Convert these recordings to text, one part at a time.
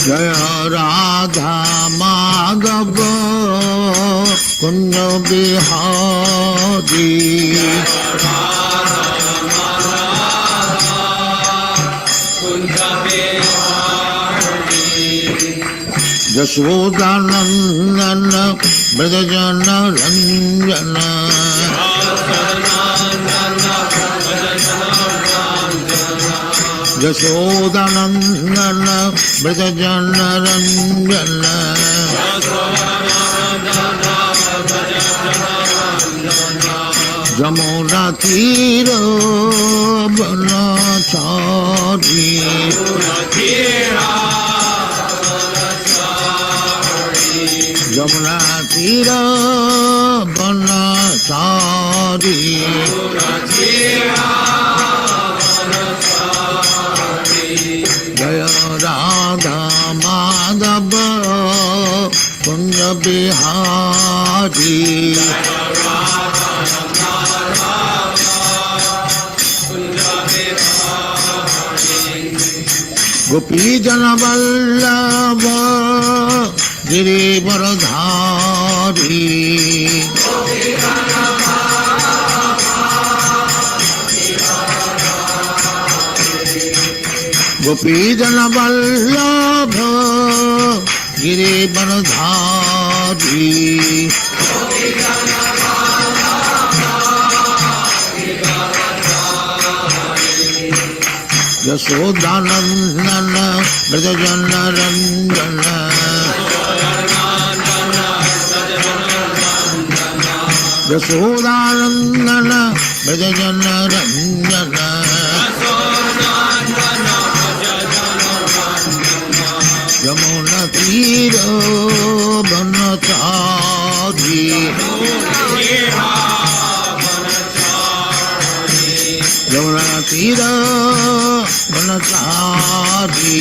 Jaya Radha Madhava Kunja Bihari Jasodhanandana Bradajana Ranjana Jasodhanandana Bradajana Ranjana Jamuna Tira Banachari Jamuna Tira Banachari Jaya Radha Madhava Kunja Bihari Gopi Jana Vallabha Girivaradhari Gopi Jana Vallabha Girivaradhari Jasodhanandana Bradajana Ranjana Jasodhanandana Bradajana Ranjana Jamuna Tira Banachari Jamuna Tira Banachari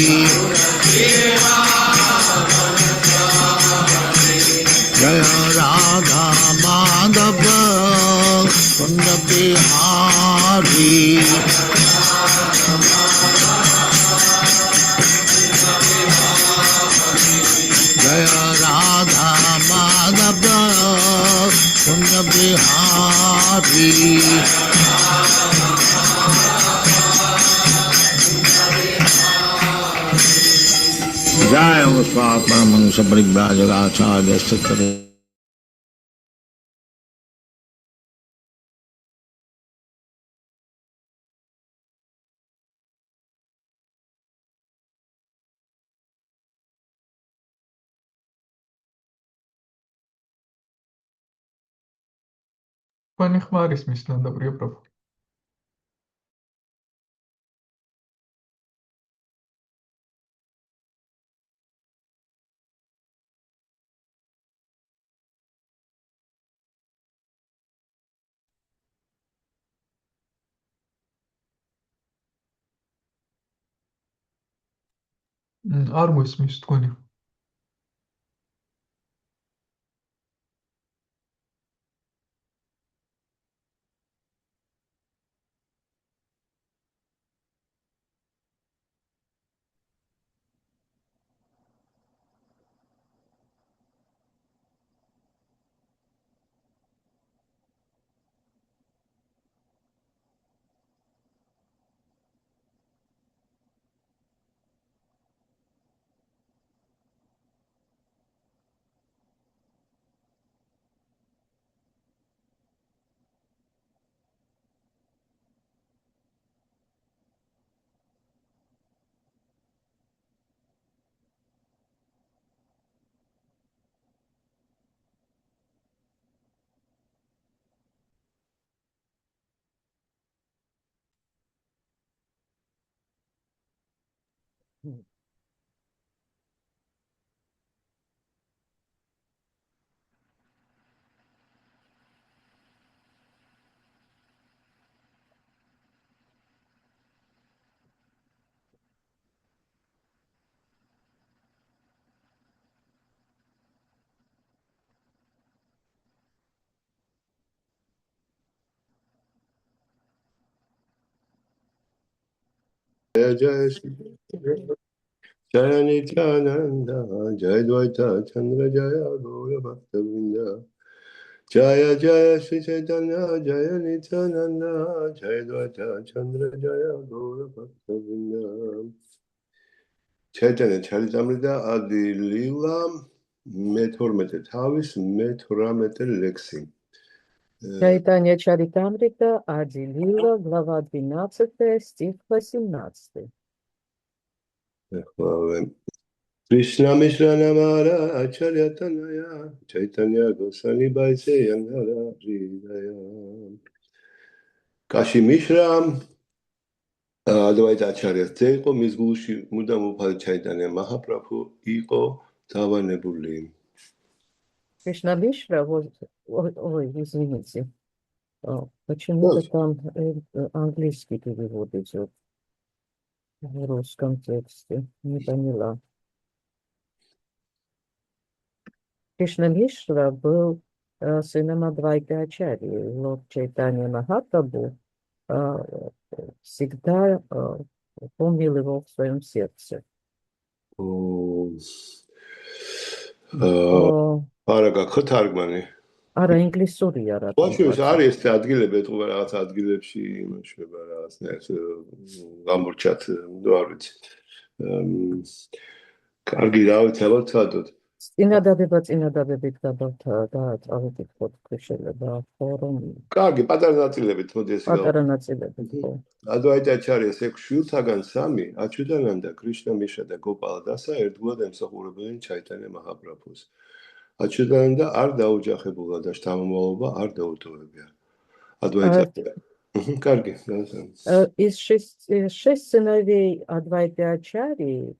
Jaya Radha Madhava Kunja Bihari Jaya Radha Madhava Kunja Bihari Jai Muswat Mahamangsa Paribhajagacharya Sthitare Pani ხმარის მისნადაბრია პროფ. არ მოსმის თქვენი. Jaya Jaya Nityananda, Jaya Dvaita Chandra Jaya Gaura Bhakta Vrinda. Jaya Jaya Shri Chaitanya, Jaya Nityananda, Jaya Dvaita Chandra Jaya Gaura Bhakta Vrinda. Chaitanya Charitamrita Adi Lila მე-12 თავის მე-18 ლექსი. Chaitanya Charitamrita, Adi Lila, глава 12, стих 18. Krishna Mishra Namara Acharya Tanaya, Chaitanya Goswami Baise Yangara Hridaya. Kashi Mishra Advaita Acharya ზე იყო, მის გულში მუდამ უფალი Chaitanya Mahaprabhu იყო დავანებული. Krishna Mishra was... Ой, извините. Почему-то там английский перевод идет в русском тексте. Не поняла. Кришна Мишра был сыном Адвайты Ачарьи. Лорд Чайтанья Махапрабху всегда помнил его в своем сердце. არა გაქო თარგმანი. არა ინგლისურია რა. ბოშოს არის ეს ადგილები თუ რაღაც ადგილებში იმუშება რაღაცნაირად გამორჩათ ნუ არ ვიცი. კარგი რა ვიცი ალბათ ვთქვათ. წინადადებით დავთვალოთ შეიძლება ფორუმ. კარგი პატარა ნაწილებით მოდი ეს პატარა ნაწილებით ხო. ადვაიტა აჩარიას 6 შვილთაგან 3 აჩუდანანდა კრიშნა მიშრა და გოპალა დასა ერთგულად ემსახურებოდნენ ჩაიტანია მაჰაპრაბჰუს. აჩუდანანდა არ დაუჯახებულა და შთამომავლობა არ დაუტოვებია. ადვაიტა კარგი. Из 6 сыновей Адвайты Ачарьи,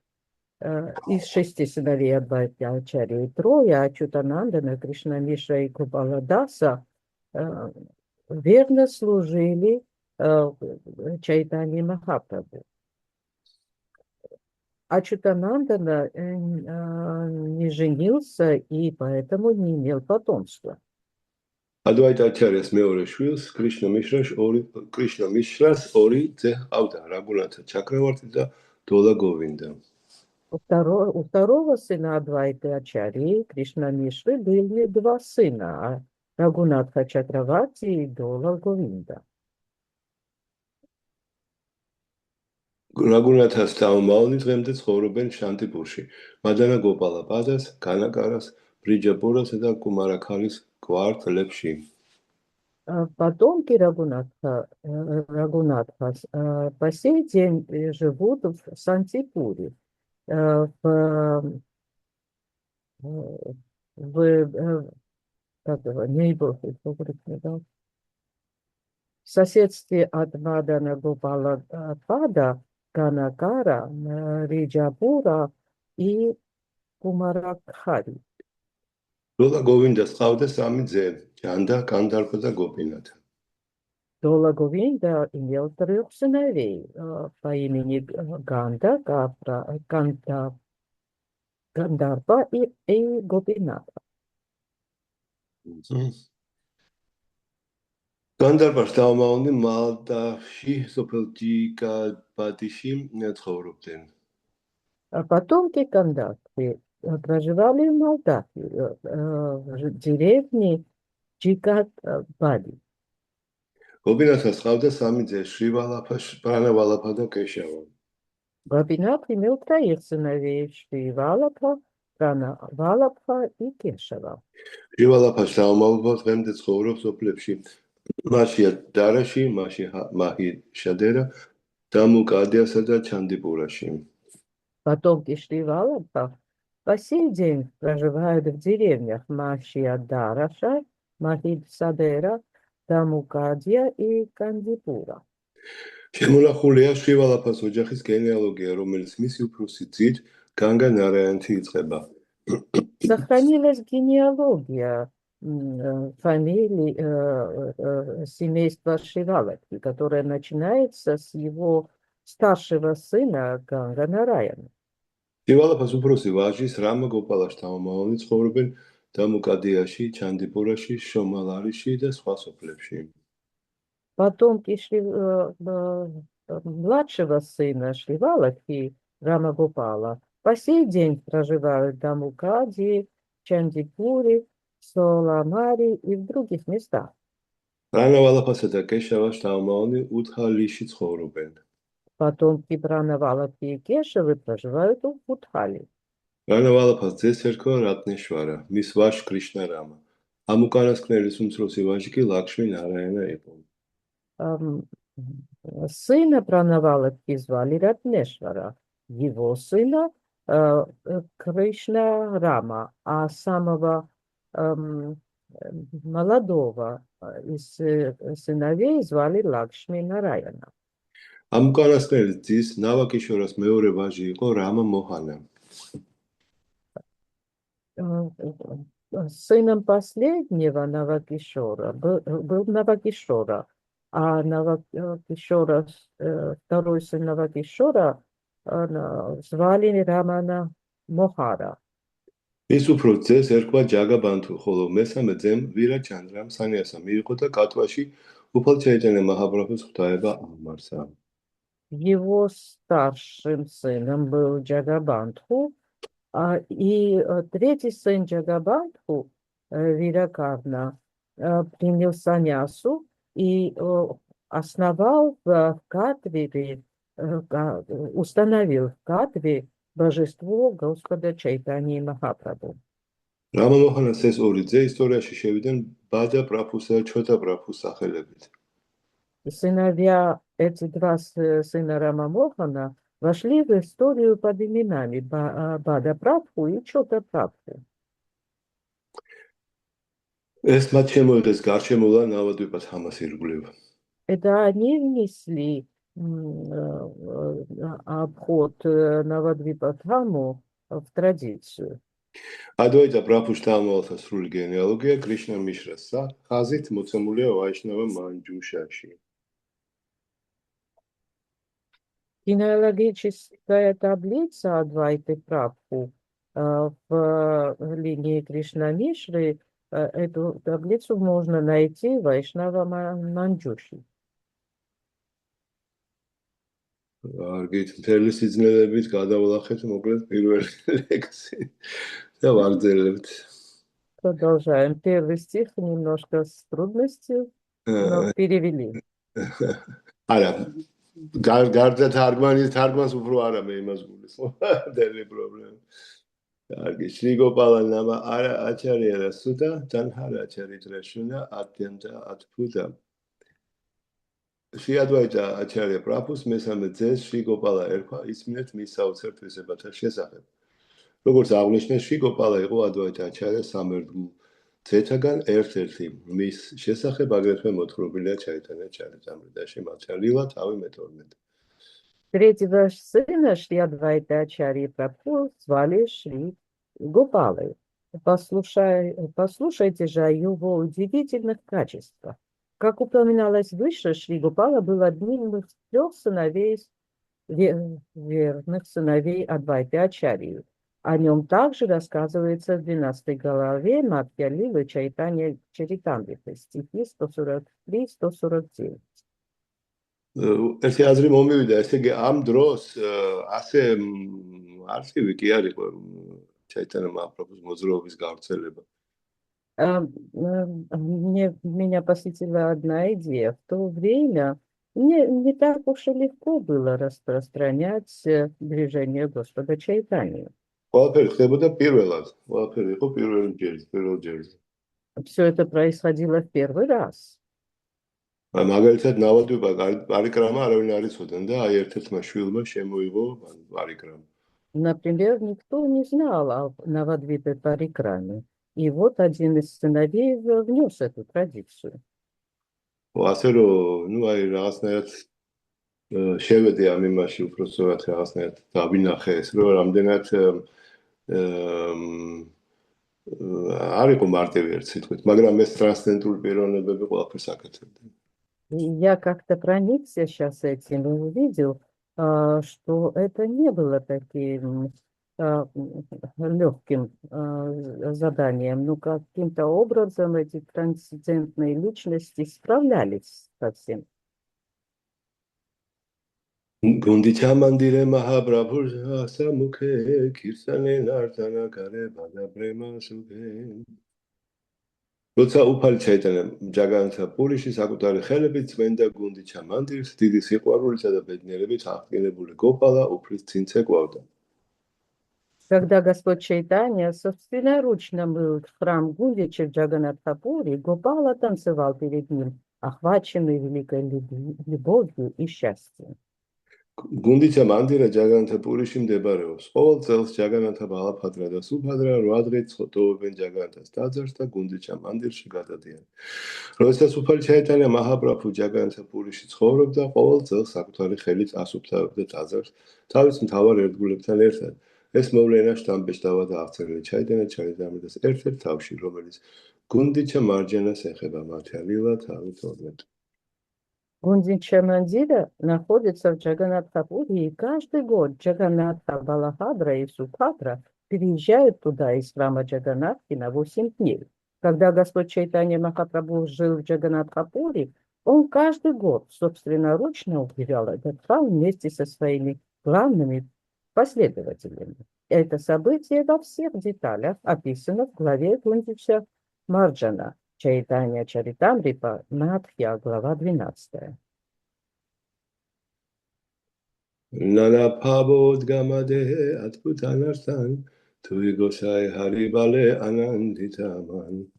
из 6 сыновей Адвайты Ачарьи, 3 Ачутанандана, Кришна Мишра и Гопала Даса верно служили Чайтанье Махапрабху. Ачутанандана не женился и поэтому не имел потомства. Advaita Acharya's მეორე შვილს კრიშნა მიშრას ორი ძე ჰყავდა, რაგუნათა ჩაკრავართი და დოლა გოვინდა. У второго сына Адвайты Ачарьи, Кришна Мишры, были 2 сына, Рагунатха Чакраварти и Дола Говинда. რაგუნათას დაუმალნი დღემდე ცხოვრობენ შანტიპურში. მადანა გოპალა პადას, განაკარას, ბრიჯაპურასა და კუმარაქალის კვარტლებში. Потомки Рагунатха по сей день живут в Сантипуре, в соседстве от Мадана Гопала Пада, Ганакара, Риджапура и Кумаракхари. Дола Говиндას ჰყავდა 3 ძე, ჯანდა, კანდარფა და გოპინათა. Дола Говинда имел 3 сыновей по имени Ганда, Гандарпа и Гопината. განდარფას დაუმალნი მალდაში, სოფელ ჯიკაბადიში ცხოვრობდნენ. Потомки Гандапы проживали в Молдавии, в деревне Джикабади. გოპინათას ჰყავდა 3 ძე, შრივალაფა, პრანავალაფა და კეშავა. Гопинат имел 3 сыновей, Шривалапха, Пранавалапха и Кешава. შრივალაფას დაუმალობა დღემდე ცხოვრობს სოფლებში. მაშია დარაში, მაჰი შადერა, დამუკადიასა და ჩანდიპურაში. Потомки Шривалапха по сей день проживают в деревнях Махия Дараша, Махид Садера, Дамукадия и Кандипура. შემონახულია შრივალაფას ოჯახის გენეალოგია, რომელიც მისი უფროსი ძით განგა ნარაიანთი იწყება. Сохранилась генеалогия фамилии семейства Шривалапхи, которая начинается с его старшего сына Ганга Нараяна. შრივალაფას უფროსი ვაჟის რამა გოპალას შთამომავლნი ცხოვრობენ დამუკადიაში, ჩანდიპურაში, შომალარიში და სხვა სოფლებში. Потомки младшего сына Шривалакхи, Рамагопала, по сей день проживают в Дамукаде, Чандипуре, Соламаре и в других местах. რანავალაფასა და კეშავას შთამომავალი უთხალიში ცხოვრობენ. Потомки Пранавалакхи и Кешавы проживают в Удхали. რანავალაფას ძეს ერქვა რატნეშვარა, მის ვაჟ კრიშნა რამა. ამ უკანასკნელის უმცროსი ვაჟი კი ლაქშმი ნარაენა იყო. Сына Пранавалакхи звали Ратнешвара, его сына Кришна Рама, а самого молодого из сыновей звали Лакшми Нараяна. ამ უკანასკნელის ძის ნავაკიშორას მეორე ვაჟი იყო რამა მოჰანა. Сыном последнего Навакишора был Навакишора, а Навакишора, второй сын Навакишора звали Рамана Мохара. ის უფრო ძეს ერქვა ჯაგაბანთუ, ხოლო მესამე ძემ ვირა ჩანდრამ სანიასა მიიღო და კათვაში უფალ ჩაიტანა მაჰაპრაბჰუს ღვთაება აღმარსა. Его старшим сыном был Джагабандху, и третий сын Джагабандху, Виракарна, принял саньясу и основал в Катве, установил в Катве божество Господа Чайтаньи Махапрабху. რამა მოჰანას ეს ორი ძე ისტორიაში შევიდნენ ბადა პრაფუსა და ჩოტა პრაფუს სახელებით. Сыновья, эти два сына Рама Мохана вошли в историю под именами Бада Прабху и Чота Прабху. ეს მათ შემოიღეს გარშემოლა ნავადვიპად ჰამას ირგვლივ. Это они внесли обход Навадвипадхаму в традицию. ადვაიტა პრაფუს შთამომავალთა სრული გენეალოგია კრიშნა მიშრას ხაზით მოცემულია ვაიშნავა მანჯუშაში. Генеалогическая таблица Адвайты Прабху в линии Кришна Мишры, эту таблицу можно найти в Вайшнава Манджуши. არგით მთელი სიძნელებით გადავლახეთ მოკლედ პირველი ლექსი და ვაგრძელებთ. Продолжаем. Первый стих немножко с трудностью, но перевели. არა გარდა თარგმანს უფრო არა მე იმას გულისხმობ დელი პრობლემა. კარგი, შრიგოპალა ნამა არა აჩარია და სუდა თანჰარა აჩარი დრაშუნა ატიანდა ატფუდა. შეადვაიტა აჩარია პრაფუს მესამე ძეს შრიგოპალა ერქვა ისმინეთ მის საოცარ თვისებათა შესახებ. როგორც აღნიშნეს, შრიგოპალა იყო ადვაიტა აჩარია სამერდგმულ ძეთაგან ერთ-ერთი, მის შესახებ აგრეთვე მოთხრობილია ჩაიტანა ჩარიტამრიდაში, მალჩალილა თავი მე-12. Третьего сына Шри Адвайта Ачарьи Прабху звали Шри Гопалы. Послушайте же о его удивительных качествах. Как упоминалось выше, Шри Гопала был одним из 3 сыновей, верных сыновей Адвайты Ачарьи. О нем также рассказывается в 12 главе Матхья Лилы Чайтанья Чаритамриты, стихи 143-149. ერთი აზრი მომივიდა, ესე იგი ამ დროს ასე არსივი კი არ იყო ჩაიტანა მაჰაპრაბჰუს მოძრაობის გავრცელება. Меня посетила одна идея. В то время не так уж и легко было распространять движение Господа Чайтаньи. ყველაფერი ხდებოდა პირველად, ყველაფერი იყო პირველ ჯერზე. Все это происходило в первый раз. მაგალითად ნავადვიპა პარიკრამა არავინ არ იცოდნენ და აი ერთ-ერთმა შვილმა შემოიღო პარიკრამა. Например, никто не знал о Навадвипе Парикраме. И вот один из сыновей внес эту традицию. ასე რომ, აი რაღაცნაირად შევედი ამ იმაში უпростоват რაღაცნაირად დავინახე ეს, რომ რამდენად არ იყო მარტივი ერთ სიტყვით, მაგრამ ეს ტრანსცენდენტული პიროვნებები ყველაფერს აკეთებდნენ. Я как-то проникся сейчас этим и увидел, что это не было таким легким заданием. Но каким-то образом эти трансцендентные личности справлялись со всем. გუნდი ჩამანდირე მაჰაბრაბჰუს სამუქე ქირსანე ნარტანა კარე ბადაბრემა სუქე როცა უფალი ჩაიტანა ჯაგანთა პურიში საკუთარი ხელებით წმენდა გუნდი ჩამანდირს დიდი სიყვარულისა და ბედნიერებით აღდგენებული გოპალა უფლის წინ ცეკვავდა Когда Господь Чайтанья собственноручно мыл храм Гундича в Джаганатхапури, Гопала танцевал перед ним, охваченный великой любовью и счастьем. გუნდი ჩამანდირა ჯაგანთა პურიში მდებარეობს ყოველ წელს ჯაგანათა ბალაფადრა და სუფადრა 8 დღით ხოტოვებენ ჯაგანათას ტაძარს და გუნდი ჩამანდირში გადადიან როდესაც უფალი ჩაიტანა მაჰაპრაბჰუ ჯაგანათა პურიში ცხოვრობდა ყოველ წელს საკუთარი ხელით ასუფთავებდა ტაძარს თავის მთავარ ერთგულებთან ერთად ეს მოვლენა შთამბეჭდავად აღწერილი ჩაიტანა ჩარიტამრიტას ერთ-ერთ თავში რომელიც გუნდიჩა მარჯანას ეხება მათე თავით ორმეტ Гундича Мандира находится в Джаганатхапури, и каждый год Джаганатха, Балахадра и Субхадра переезжают туда из храма Джаганатхи на 8 дней. Когда Господь Чайтанья Махапрабху жил в Джаганатхапури, он каждый год собственноручно убирал этот храм вместе со своими главными последователями. Это событие во всех деталях описано в главе Гундича Марджана. Чайтанья Чаритамрипа, Надхья, глава 12. Нанапабод гамаде атпутанартан туигосай харибале анандитаман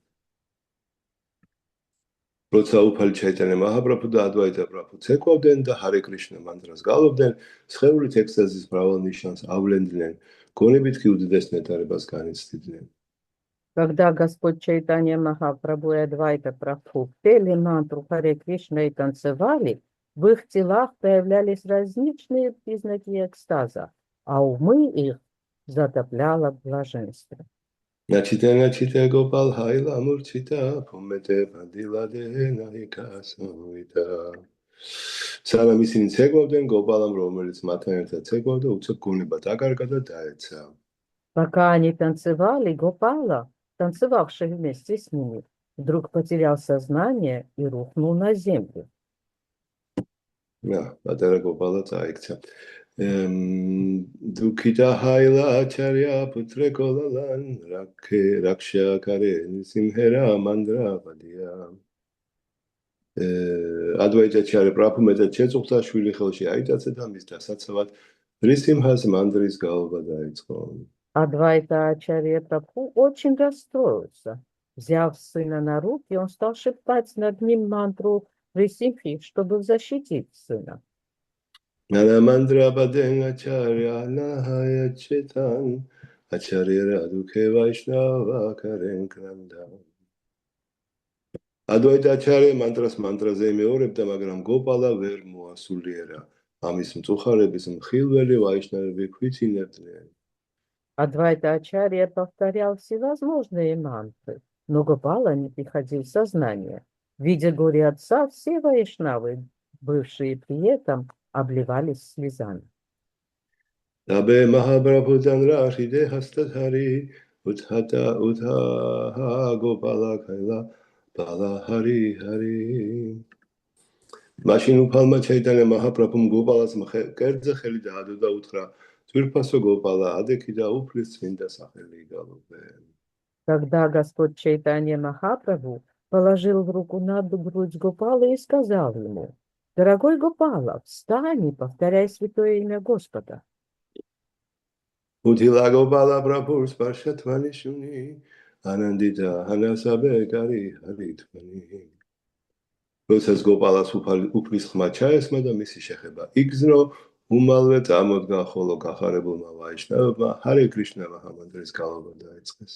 როცა უფალი ჩაიტანა მაჰაპრაბჰუ და ადვაიტა პრაბჰუ ცეკვავდნენ და ჰარე კრიშნა მანტრას გალობდნენ, სხეულით ექსტაზის მრავალ ნიშანს ავლენდნენ, გონებით კი უდიდეს ნეტარებას განიცდიდნენ. Когда Господь Чайтанья Махапрабху и Адвайта Прабху пели мантру Харе Кришна и танцевали, в их телах появлялись различные признаки экстаза, а умы их затопляло блаженство. Начита гопал хайла мурчита, помете падиладе наикасуита. სანამ ისინი ცეკვავდნენ გოპალამ რომელიც მათთან ერთად ცეკვავდა უცებ გონებად აკარგა და დაეცა. Пока они танцевали, Гопала, танцевавший вместе с ними, вдруг потерял сознание и рухнул на землю. პატარა გოპალა წაიქცა. დუქიტა ჰაილა აჩარია პუტრე კოლალან რაქშა კარე სიმჰერა მანდრაპადია. ადვაიტა ჩარე პრაბჰუ მეტად შეწუხდა შვილი ხელში აიტაცა და მის დასაცავად რისიმჰას მანდრის გაობა დაიწყო. Адвайта Ачарья Прабху очень расстроился. Взяв сына на руки, он стал шептать над ним мантру Рисимхи, чтобы защитить сына. Нанамандрападен ачарья нахая четан, ачарья радуке вайшнава карен кранда. Адвайта ачарья мантрაზე იმეორებდა, მაგრამ გოპალა ვერ მოასულიერა. ამის მწუხარების მხილველი ვაიშნავები ქვითინებდნენ. Адвайта Ачарья повторял всевозможные мантры, но Гопала не приходил в сознание. Видя горе отца, все вайшнавы, бывшие при этом, обливались слезами. Абе Махапрабхудан рахиде хастатхари, утха Гопала кайла, бала хари хари. მაშინ უფალმა ჩაიტანა მაჰაპრაბჰუმ გოპალას კერძზე ხელი დაადო და უთხრა ძვირფასო გოპალა ადექი და უფლის წმინდა სახელი გალობე. Когда Господь Чайтанья Махапрабху положил руку на грудь Гопалы и сказал ему: «Дорогой Гопала, встань и повторяй святое имя Господа». უთილა გოპალა პრაბჰუს პარშათვანიშუნი, ანანდიტა ჰანასაბე კარი ჰარითმანი. როდესაც გოპალას უფლის ხმა ჩაესმა და მისი შეხება იგზნო, უმალვე წამოდგა, ხოლო გახარებულმა ვაიშნავებმა ჰარე კრიშნა მანტრის გალობა დაიწყეს.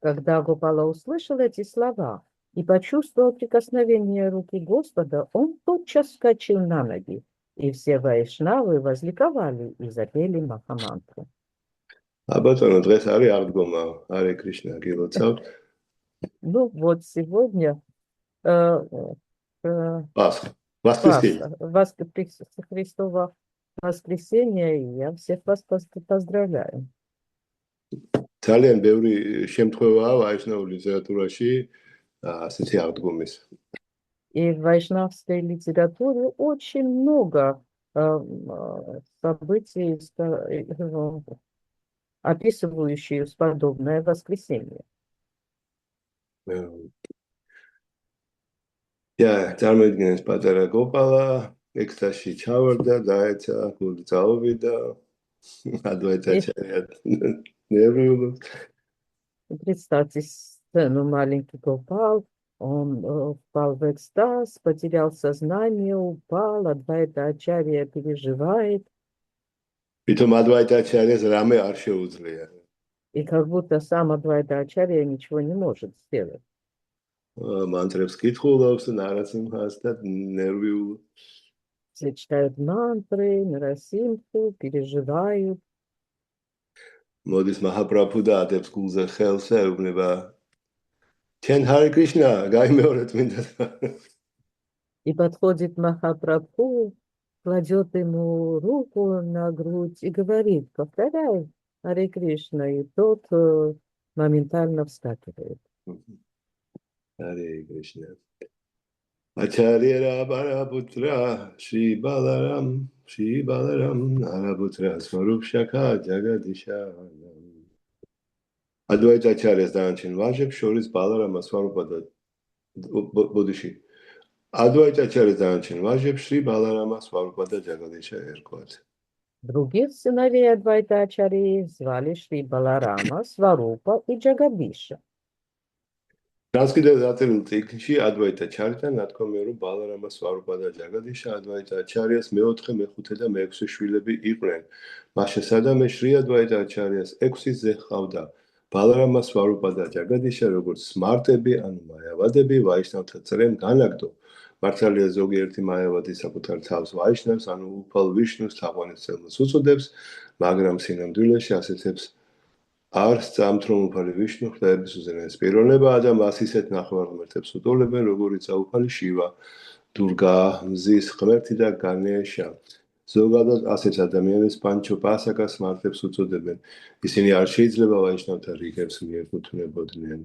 Когда Гопала услышал эти слова и почувствовал прикосновение руки Господа, он тотчас вскочил на ноги, и все вайшнавы возликовали и запели Махамантру. აბატონო, დღეს არის აღდგომა, ჰარე კრიშნა გილოცავთ. Ну вот сегодня Пасха. Воскресенье. Христово воскресенье, и я всех вас поздравляю. ძალიან ბევრი შემთხვევაა ვაიშნაურ ლიტერატურაში ასეთი აღდგომის. И в вайшнавской литературе очень много событий, описывающие подобное воскресенье. წარმოიდგინეს პატარა გოპალა ექსტასში ჩავარდა, დაეცა, გული წაუვიდა, ადვაიტაჩარია нервиулობს. Представьте сцену, маленький Гопал, он впал в экстаз, потерял сознание, упал, Адвайта-ачарья переживает, თვითონ ადვაიტაჩარიას რამე არ შეუძლია. и как будто сам Адвайта-ачарья ничего не может сделать. მანტრებს კითხულობს, ნარასიმჰას და нервиულობს. Все читают мантры, Нарасимху, переживают. მოდის მაჰაპრაბჰუ და ადებს გულზე ხელს და ეუბნება ჩენ ჰარე კრიშნა, გაიმეორეთ მინდა. И подходит Махапрабху, кладет ему руку на грудь и говорит: повторяй Харе Кришна, и тот моментально вскакивает. Харе Кришна. Ачарья Рабарабутра, Шри Баларам, Арабутра, Сварупшака, Джагадишанам. Адвайта-ачарьяс დაანჩენ ვაჟებს შორის ბალარამა სვარუპა და ბოდიში. Адвайта-ачарьяс დაანჩენ ვაჟებს შრი ბალარამა სვარუპა და ჯაგადიშა ერქვათ. Других сыновей Адвайта-ачарьи звали Шри Баларама, Сварупа и Джагадиша. Transkript დაწერილ წიგნში ადვაიტა-ачарьяთან ნათქვამია, რომ ბალარამა, სვარუპა და ჯაგადიშა ადვაიტა-ачарьяს მეოთხე, მეხუთე და მეექვსე შვილები იყვნენ. მაშინ სადამე შრი ადვაიტა-ачарьяს 6 ძე ჰყავდა. ბალარამა, სვარუპა და ჯაგადიშა როგორც სმარტები, ანუ მაიავადები, ვაიშნავთა წრემ განაგდო. მართალია ზოგიერთი მაიავადი საკუთარ თავს ვაიშნავს, ანუ უფალ ვიშნუს თაყვანისმცემლს უწოდებს, მაგრამ სინამდვილეში ასეთებს არ სწამთ, რომ უფალი ვიშნუ ღვთაების უზენაეს პიროვნებაა და მას ისეთ ნახევარ-ღმერთებს უტოლებენ, როგორიც აუფალი შივა, დურგა, მზის ღმერთი და განეშა. ზოგადად ასეთ ადამიანებს პანჩოპასაკას მართებს უწოდებენ. ისინი არ შეიძლება ვაიშნავთა რიგებს მიეკუთვნებოდნენ.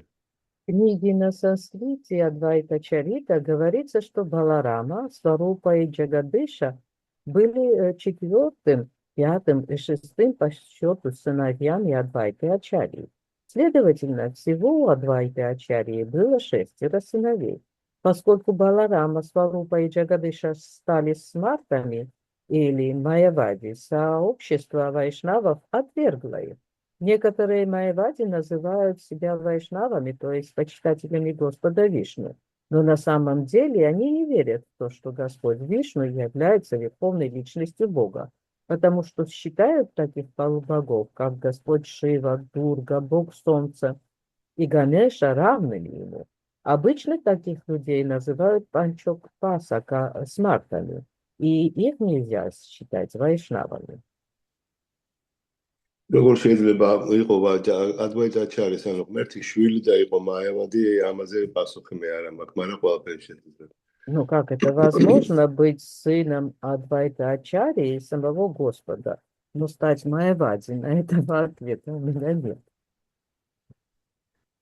В книге на санскрите Адвайта-чарита говорится, что Баларама, Сварупа и Джагадиша были четвертым, пятым и шестым по счету сыновьями Адвайты-ачарьи. Следовательно, всего у Адвайты-ачарьи было 6 сыновей. Поскольку Баларама, Сварупа и Джагадиша стали смартами или майявади, сообщество вайшнавов отвергло их. Некоторые майявади называют себя вайшнавами, то есть почитателями Господа Вишну. Но на самом деле они не верят в то, что Господь Вишну является верховной личностью Бога, потому что считают таких полубогов, как Господь Шива, Дурга, Бог Солнца и Ганеша равными ему. Обычно таких людей называют панчопасака смартами, и их нельзя считать вайшнавами. როგორ შეიძლება იყო ადვაიტა-ачарьяс ანუ ღმერთი შვილი და იყო მაიავადი, ამაზე პასუხი მე არ მაქვს, მაგრამ ყველაფერი შეიძლება. Ну, как это возможно быть сыном Адвайта-ачарьи и самого Господа, но стать майявади? На этого ответа у меня нет.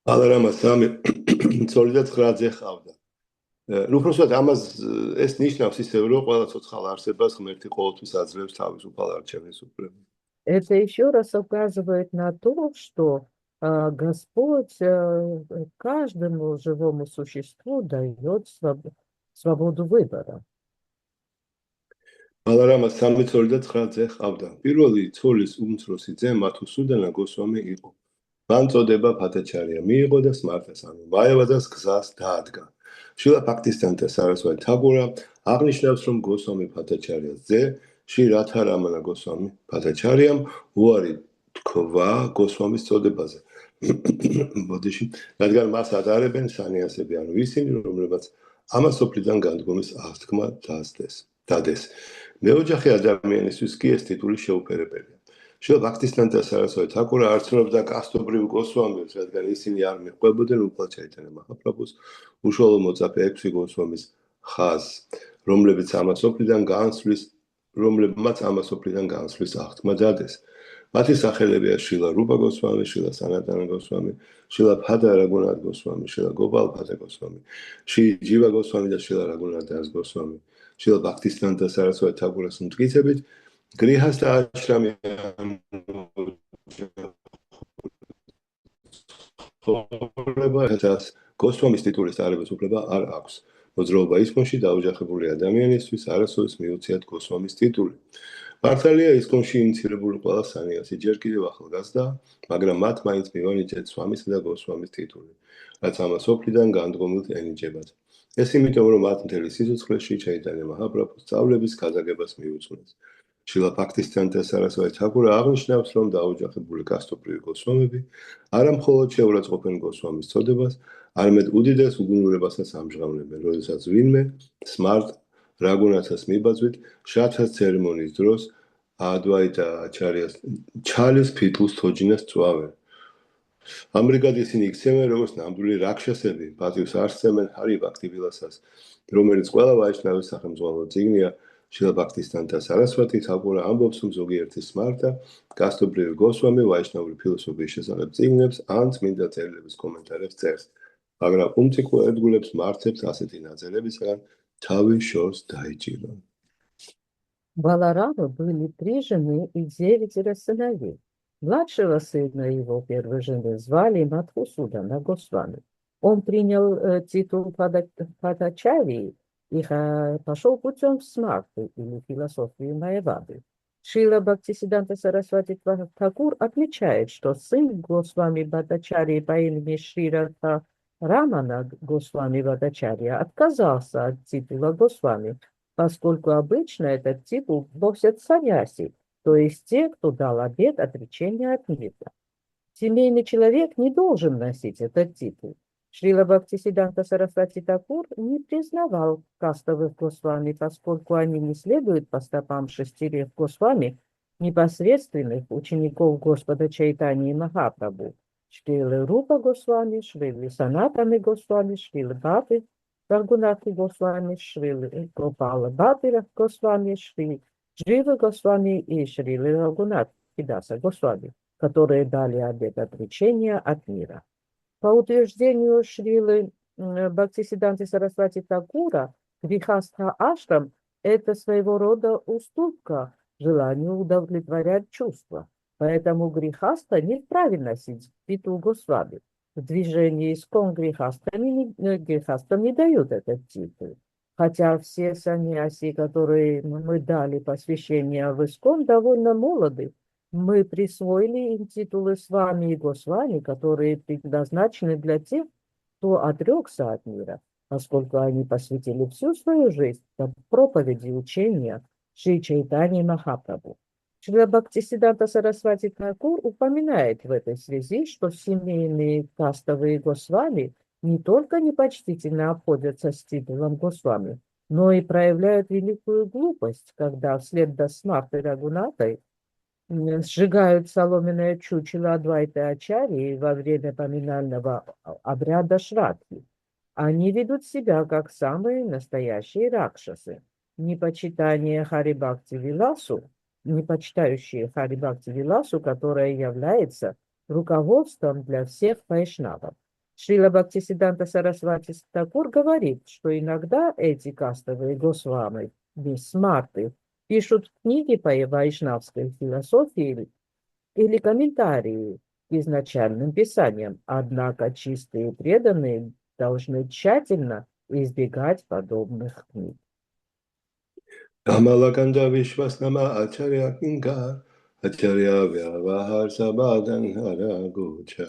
ბალარამა 3 ცოლი და 9 ძე ჰყავდა. უბრალოდ ამას ეს ნიშნავს ისევ, რომ ყველა ცოცხალ არსებას ღმერთი ყოველთვის აძლევს თავისუფალ არჩევნის უფლებას. Это еще раз указывает на то, что Господь каждому живому существу дает свободу выбора. ბალარამა 3 ცოლი და 9 ძე ჰყავდა. პირველი ცოლის უმცროსი ძე მათუსუდანა გოსვამი იყო. მან წოდება ფატაჩარია მიიღო და სმარტას, ანუ მაიავადას გზას დაადგა. შილა ბაქტისტანთა სარასვაი თაგურა აღნიშნავს, რომ გოსვამი ფატაჩარიას ძე შრი რათარამანა გოსვამი ფატაჩარიამ უარი თქვა გოსვამის წოდებაზე. ბოდიში, რადგან მას ატარებენ სანიასები, ანუ ისინი, რომლებაც ამას სოფლიდან განდგომის აღთქმა დადეს. მეოჯახე ადამიანისთვის კი ეს ტიტული შეუფერებელია. შილა ბაქტისტანთა სარასვაი თაკურა არ ცნობდა კასტობრივ გოსვამებს, რადგან ისინი არ მიჰყვებოდნენ უფალ ჩაიტანა მაჰაპრაბჰუს უშუალო მოწაფე 6 გოსვამის ხაზს, რომლებმაც ამას სოფლიდან განსვლის აღთქმა დადეს. მათი სახელებია შილა რუპა გოსვამი, შილა სანატანა გოსვამი, შილა ფადა რაგუნათ გოსვამი, შილა გოპალ ფადა გოსვამი, შრი ჯივა გოსვამი და შილა რაგუნათ დას გოსვამი. შრილა ბჰაქტისინანტა სარასვატი თაკურის მტკიცებით, გრიჰასთა აშრამი გოსვამის ტიტულის ტარების უფლება არ აქვს. მოძრაობა ისკონში დაოჯახებული ადამიანისთვის არასოდეს მიუწიათ გოსვამის ტიტული. მართალია ისკონში ინიცირებული ყველა სანიასი ჯერ კიდევ ახალგაზრდაა, მაგრამ მათ მაინც მივანიჭეთ სვამისა და გოსვამის ტიტული, რაც ამას ოფლიდან განდგომილ ენიჭებათ. ეს იმიტომ, რომ მათ მთელი სიცოცხლეში ჩაიტანა მაჰაპრაბჰუს სწავლების გაზაგებას მიუძღვნეს. შრილა ბჰაქტისინანტა სარასვატი თაკურა აღნიშნავს, რომ დაოჯახებული კასტობრივი გოსვამები არა მხოლოდ შეურაცხყოფენ გოსვამის წოდებას, არამედ უდიდეს უგუნურებასაც ამჟღავნებენ, როდესაც ვინმე სმარტ რაგუნათას მიბაძვით შათას ცერემონიის დროს ადვაიტა აჩარიას ჩალის ფიტლს თოჯინას წვავენ. ამრიგად ისინი იქცევენ როგორც ნამდვილი რაქშასები, პატივს არ სცემენ ჰარი ბhakti vilasas, რომელიც ყველა ვაიშნავის სახელმძღვანელო წიგნია. შრილა ბჰაქტისინანტა სარასვატი თაკურა ამბობს, რომ ზოგიერთი სმარტა კასტობრივი გოსვამი ვაიშნავური ფილოსოფიის შესახებ წიგნებს ან წმინდა წერილების კომენტარებს წერს, მაგრამ უმციკო ერთგულებს მართებს ასეთი ნაწერებისგან თავი შორს დაიჭირონ. Баларамы были 3 жены и 9 сыновей. Младшего сына его первой жены звали Мадхусудана Госвами. Он принял титул Падачарьи и пошел путем смарты или философии Майявады. Шрила Бхактисиддханта Сарасвати Тхакур отмечает, что сын Госвами Бхаттачарьи по имени Шрирадха Рамана Госвами Бхаттачарья отказался от титула Госвами, поскольку обычно этот титул носят саньяси, то есть те, кто дал обет отречения от мира. Семейный человек не должен носить этот титул. Шрила Бхактисиддханта Сарасвати Тхакур не признавал кастовых Госвами, поскольку они не следуют по стопам 6 Госвами, непосредственных учеников Господа Чайтаньи Махапрабху, Шрилы Рупа Госвами, Шрилы Санатаны Госвами, Шрилы Бхакти Рагунати Госвами, Шрилы Гопала Бхакти Госвами, Шрилы Джива Госвами и Шрилы Рагунати Даса Госвами, которые дали обет отречения от мира. По утверждению Шрилы Бхактисиддханты Сарасвати Тхакура, грихастха ашрам – это своего рода уступка желанию удовлетворять чувства. Поэтому грихаста не вправе носить титул Госвами. В движении искон грихастам не дают этот титул. Хотя все саньяси, которые мы дали посвящение в искон, довольно молоды, мы присвоили им титулы Свами и Госвами, которые предназначены для тех, кто отрекся от мира, поскольку они посвятили всю свою жизнь проповеди учения Шри Чайтаньи Махапрабху. Шрила Бхактисиддханта Сарасвати Тхакур упоминает в этой связи, что семейные кастовые Госвами не только непочтительно обходятся с титулом Госвами, но и проявляют великую глупость, когда вслед за Смартой Рагунатой сжигают соломенное чучело Адвайты Ачарьи во время поминального обряда Шрадхи. Они ведут себя как самые настоящие ракшасы. Непочитающие Хари Бхакти Виласу, которая является руководством для всех вайшнавов. Шрила Бхактисиддханта Сарасвати Тхакур говорит, что иногда эти кастовые Госвами, смарты, пишут книги по вайшнавской философии или комментарии к изначальным писаниям, однако чистые преданные должны тщательно избегать подобных книг. Камалаканда Вишваснама Ачарья Кинга, Ачарья Вявахар Сабадан Харагуча.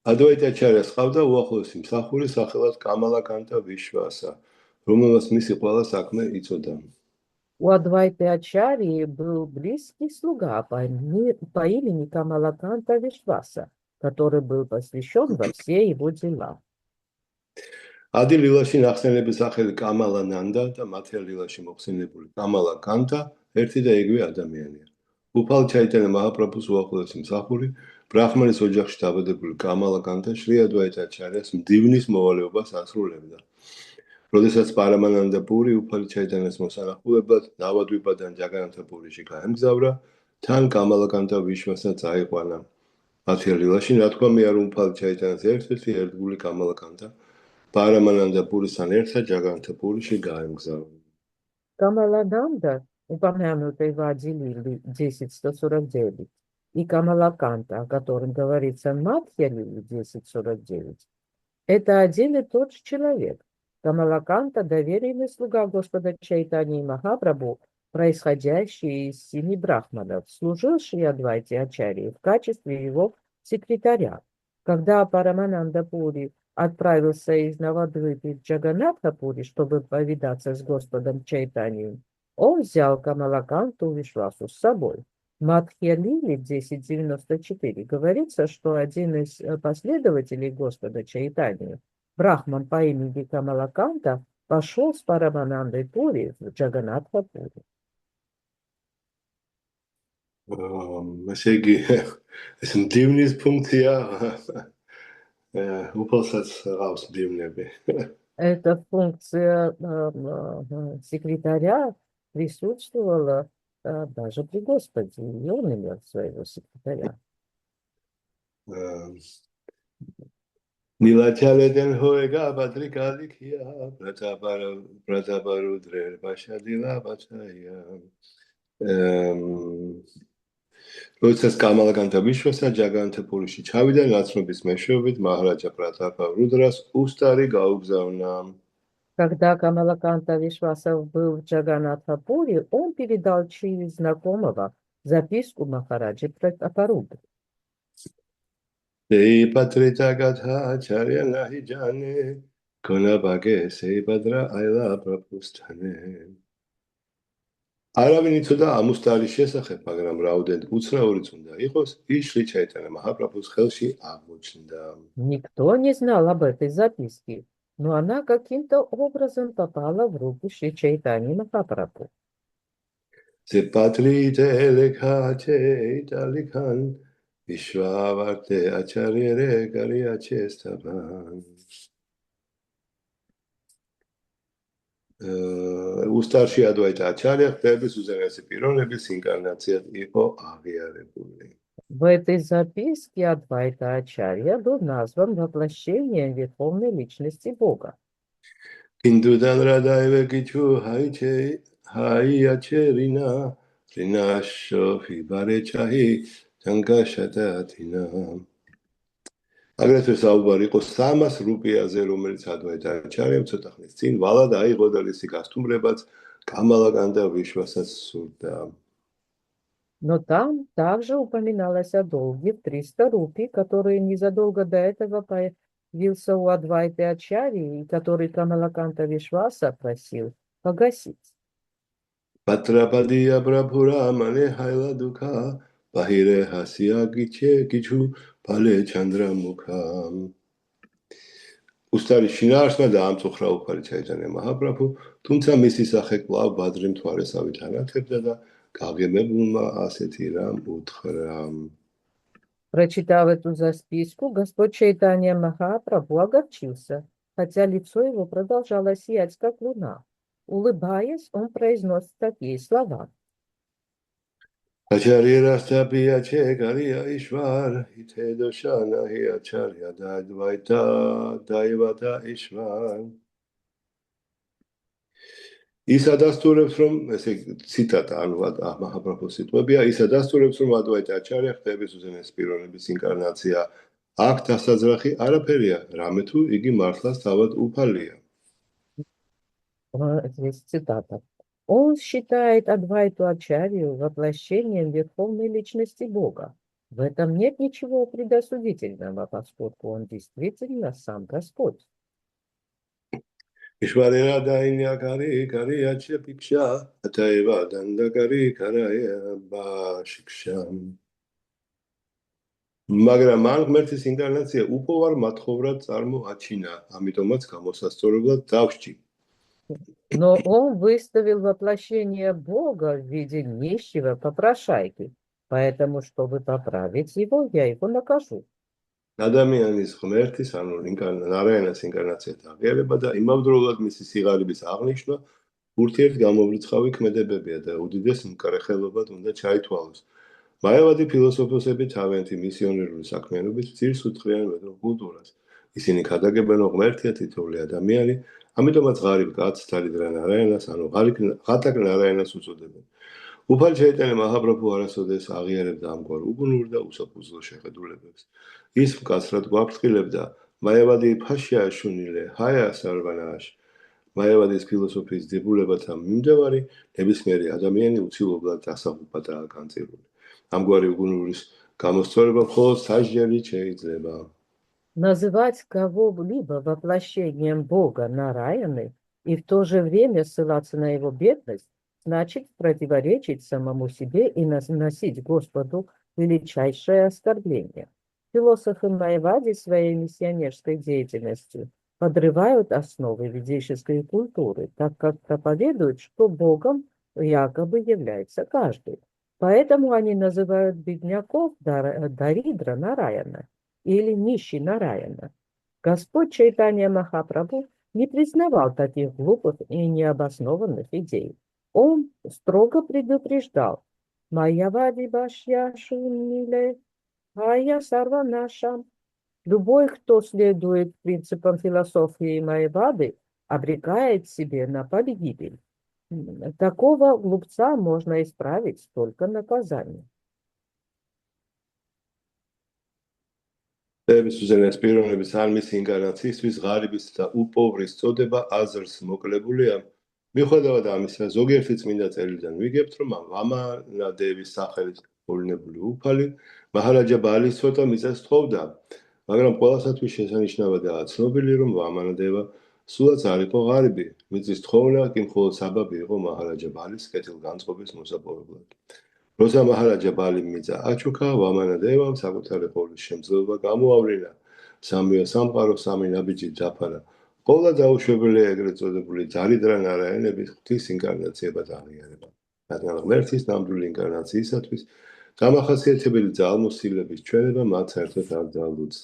Адвайта Ачарьяс ყავდა უახლოესი მსახური სახელად კამალაკანტა ვიშვასა, რომელსაც მისი ყველა საქმე იცოდა. У Адвайты Ачарьи был близкий слуга по имени Камалаканта Вишваса, который был посвящен во все его дела. ადი ლილაში ნახსენები სახელი კამალანანდა და მათე ლილაში მოხსენებული კამალაკანტა ერთი და იგივე ადამიანია. უფალ ჩაიტანა მაჰაპრაბჰუს უახლოესი მსახური, ბრაჰმანის ოჯახში დაბადებული კამალაკანტა შრი ადვაიტა აჩარიას მდივნის მოვალეობას ასრულებდა. როდესაც პარამანანდა პური უფალი ჩაიტანას მოსანახულებლად ნავადვიპადან ჯაგანათა პურიში გაემგზავრა, თან კამალაკანტა ვიშვასა წაიყვანა. მათე ლილაში ნათქვამია, რომ უფალი ჩაიტანას ერთ-ერთი ერთგული კამალაკანტა პარამანანდა პურისთან ერთად ჯაგანათა პურიში გაემგზავრა. Камаладанда, упомянутый в Адилиле 10.149, и Камалаканта, о котором говорится в Мадхья-лиле 10.49, это один и тот же человек. Камалаканта – доверенный слуга Господа Чайтаньи Махапрабху, происходящий из 7 брахманов, служивший Адвайте Ачарье в качестве его секретаря. Когда Парамананда Пури отправился из Навадвипы в Джаганатхапури, чтобы повидаться с Господом Чайтаньей, он взял Камалаканту Вишвасу с собой. В Мадхья-лиле 10.94 говорится, что один из последователей Господа Чайтаньи, брахман по имени Камалаканта, пошел с Параманандой Пури в Джаганатхапури. ესე იგი ეს მდივნის ფუნქცია უფალსაც ყავს მდივნები. Эта функция секретаря присутствовала даже при Господе, и он имел своего секретаря. ნილაჩალედენ ჰოეგა ბატრიკალიქია ბრატაბარუდრე ბაშადილა ბაჩაია როდესაც კამალაკანტა ვიშვასა ჯაგანთეპურიში ჩავიდა ნაცნობის მეშვეობით მაჰარაჯა ბრატაბარუდრას უსტარი გაუგზავნა. Когда Камалаканта Вишвасов был в Джаганатхапуре, он передал через знакомого записку Махараджи Пратапарудре. Сеипатрita гатха чарья нахи джане конабаге сеипадра айла прапустане. არავინ იცოდა ამ უსტარის შესახებ, მაგრამ რაუდენთ უცნაურიც უნდა იყოს, ის შრი ჩაიტანა მაჰაპრაბჰუს ხელში აღმოჩნდა. Никто не знал об этой записке, но она каким-то образом попала в руки Шри Чайтаньи Махапрабху. Сепатрите лекха чейталикан вишваварте ачарьере гариачестабан. უსტარში ადვაიტა აჩარია ხტების უზენაესი პიროვნების ინკარნაციად იყო აღიარებული. В этой записке Адвайта Ачарья был назван воплощением Верховной Личности Бога. Индудан радаеве кичу хаиачерина ринашо фибаречахи танкашататина. აგრეთვე საუბარი იყო 300 რუპიაზე, რომელიც ადვაიტა აჩარიამ ცოტა ხნის წინ ვალად აიღო და ისი გასტუმრებაც კამალაკანტა ვიშვასაც სურდა. Но там также упоминалось о долге в 300 рупий, который незадолго до этого появился у Адвайты Ачарьи, и который Камалаканта Вишваса просил погасить. Патрападия прабхура мане хайла дука бахире хасия гиче гичу пале чандра мука. უსტარი შინაარსმა დაამწუხრა უფალი ჩაიტანია მაჰაპრაბჰუ, თუმცა მისი სახე კვლავ ბადრი მთვარესავით ანათებდა და გაგებებულმა ასეთი რამ უთხრა. Прочитав эту записку, Господь Чайтанья Махапрабху огорчился, хотя лицо его продолжало сиять, как луна. Улыбаясь, он произносит такие слова. Ачарья растапия чекария ишвар, итедошана и ачарья дайдвайта дайвата ишвар. ის ადასტურებს, რომ ესე ციტატა, ანუ მაჰაპრაბჰუს სიტყვებია, ის ადასტურებს, რომ ადვაიტა აჩარია ხტების უზენაესი პიროვნების ინკარნაცია. აქ დასაძრახი არაფერია, რამე თუ იგი მართლაც თავად უფალია. Здесь цитата. Он считает Адвайту Ачарью воплощением Верховной Личности Бога. В этом нет ничего предосудительного, поскольку он действительно сам Господь. ишварера дайня кари кария чепикша, атаева данда кари карая башикша. მაგრამ მან ღმერთის ინკარნაცია უპოვარ მათხოვრად წარმოაჩინა, ამიტომაც გამოსასწორებლად დავსჭი. Но он выставил воплощение Бога в виде нищего попрошайки, поэтому, чтобы поправить его, я его накажу. ადამიანის ღმერთის, ანუ ნარაიანას ინკარნაციად აღიარება და იმავდროულად მისი სიღარიბის აღნიშვნა ურთიერთგამოვრიცხავი ქმედებებია და უდიდეს მკარეხელობად უნდა ჩაითვალოს. მაევადი ფილოსოფოსები თავიანთი მისიონერული საქმიანობით ძირს უთხრიან მედრულ კულტურას. ისინი ქადაგებენ, რომ ღმერთია თითოეული ადამიანი, ამიტომაც ღარიბ კაცს დარიდრა ნარაიანას, ანუ ღატაკ ნარაიანას უწოდებენ. უფალი ჩაიტანა მაჰაპრაბჰუ არასოდეს აღიარებდა ამგვარ უგუნურ და უსაფუძვლო შეხედულებებს. ის მკაცრად გვაფრთხილებდა მაიავადი ფაშია შუნილე, ჰაია სარვანაშ. მაიავადის ფილოსოფიის დებულებათა მიმდევარი ნებისმიერი ადამიანი უცილებლად დასაღუპადაა განწირული. ამგვარი უგუნურის გამოსწორება მხოლოდ სასჯელით შეიძლება. Называть кого-либо воплощением Бога Нараяны и в то же время ссылаться на его бедность, значит противоречить самому себе и наносить Господу величайшее оскорбление. Философы Майявади своей миссионерской деятельностью подрывают основы ведической культуры, так как проповедуют, что Богом якобы является каждый. Поэтому они называют бедняков Даридра Нараяна или нищий Нараяна. Господь Чайтанья Махапрабху не признавал таких глупых и необоснованных идей. Он строго предупреждал: «Майявади башья шуниле, ая сарванашам». Любой, кто следует принципам философии Майявады, обрекает себе на погибель. Такого глупца можно исправить только наказанием. სუზენას პიროვნების არ მის ინკარნაციისთვის ღარიბის და უპოვრის წოდება აზრს მოკლებულია. მიუხედავად ამისა, ზოგიერთი წმინდა წერილიდან ვიგებთ, რომ ვამანადევის სახელით მოვლენებული უფალი მაჰარაჯა ბალის ცოტა მიწას თხოვდა, მაგრამ ყველასათვის შესანიშნავადაა ცნობილი, რომ ვამანადევა სულაც არ იყო ღარიბი. მიწის თხოვნა კი მხოლოდ საბაბი იყო მაჰარაჯა ბალის კეთილგანწყობის მოსაპოვებლად. როცა მაჰარაჯა ბალი მიწა აჩუქა, ვამანადევამ საკუთარი ხოვრის შემძლეობა გამოავლინა. სამია სამყარო სამი ნაბიჯით დაფარა. ყოლა დაუშვებელია ეგრეთ წოდებული დარიდრა ნარაიანების ღვთის ინკარნაციებად აღიარება. რადგან ღმერთის ნამდვილი ინკარნაციისათვის დამახასიათებელი ძალმოსილების ჩვენება მათ საერთოდ არ ძალუძს.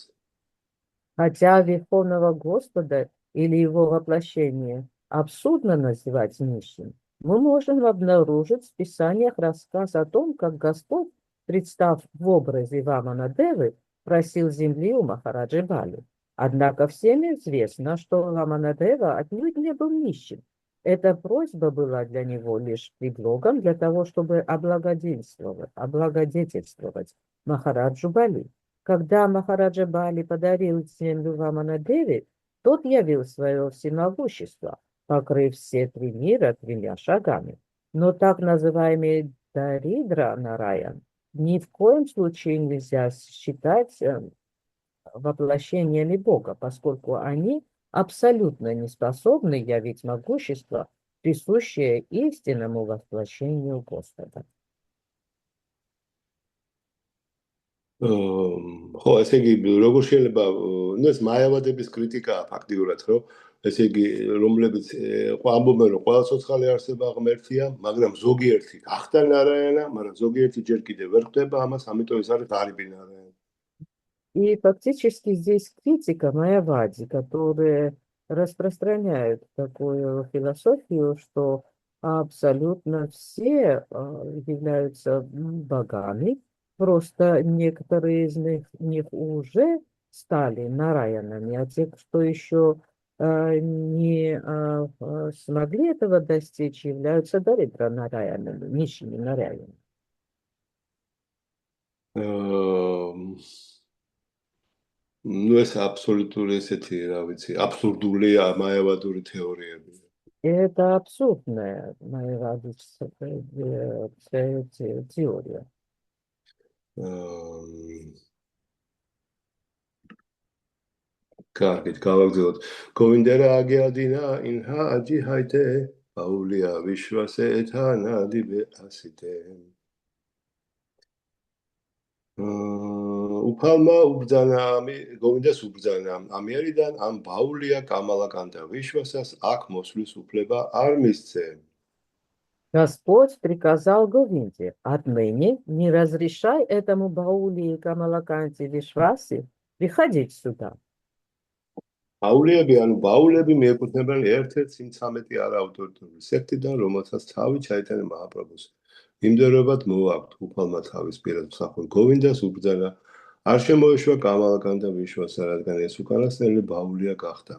Хотя Верховного Господа или его воплощение абсурдно называть нищим, мы можем обнаружить в Писаниях рассказ о том, как Господь, представ в образе Ваманадевы, просил земли у Махараджи Бали. Однако всем известно, что Ваманадева отнюдь не был нищим. Эта просьба была для него лишь предлогом для того, чтобы облагодетельствовать Махараджу Бали. Когда Махараджа Бали подарил землю Ваманадеве, тот явил свое всемогущество, покрыв все три мира 3 шагами. Но так называемый Даридра Нараян ни в коем случае нельзя считать воплощениями Бога, поскольку они абсолютно не способны явить могущество, присущее истинному воплощению Господа. ხო, ესე იგი, როგორ შეიძლება, ეს მაიავადების კრიტიკაა ფაქტიურად, რომ ესე იგი, რომლებიც ამბობენ, რომ ყველა ცოცხალი არსება ღმერთია, მაგრამ ზოგიერთი გახდა ნარაიანა, მაგრამ ზოგიერთი ჯერ კიდევ ვერ ხდება ამას, ამიტომ ეს არის ღარიბი ნარაიანა. И фактически здесь критика Майявади, которые распространяют такую философию, что абсолютно все являются богами, просто некоторые из них уже стали нараянами, а те, кто еще не смогли этого достичь, являются даридра нараянами, нищими нараянами. Ну, ეს აბსოლუტური ესეთი, რა ვიცი, აბსურდულია მაიავადური თეორიები. Это абсурдная майявадическая теория. კარგით, გავაგზავნოთ. გოვინდა აგიადინა ინჰა აჯი ჰაიტე, აულია ვიშვასე ეთანა დიბე ასიტე. უფალმა უბრძანა, გოვინდას უბრძანა, ამიერიდან ამ ბაულია კამალაკანტა ვიშვასას აქ მოსვლის უფლება არ მისცე. Господь приказал Говинде: отныне не разрешай этому Баули и Камалаканте Вишваси приходить сюда. ბაულიები, ანუ ბაულები მიეკუთვნებიან ერთ-ერთ 13 არაავტორიტეტულ სექტიდან, რომელთაც თავი ჩაიტანა მაჰაპრაბჰუს მიმდევრებად მოაქვთ. უფალმა თავის პირად მსახურ გოვინდას უბრძანა, არ შემოეშვა კამალაკანტა ვიშვასა, რადგან ეს უკანასკნელი ბაულია გახდა.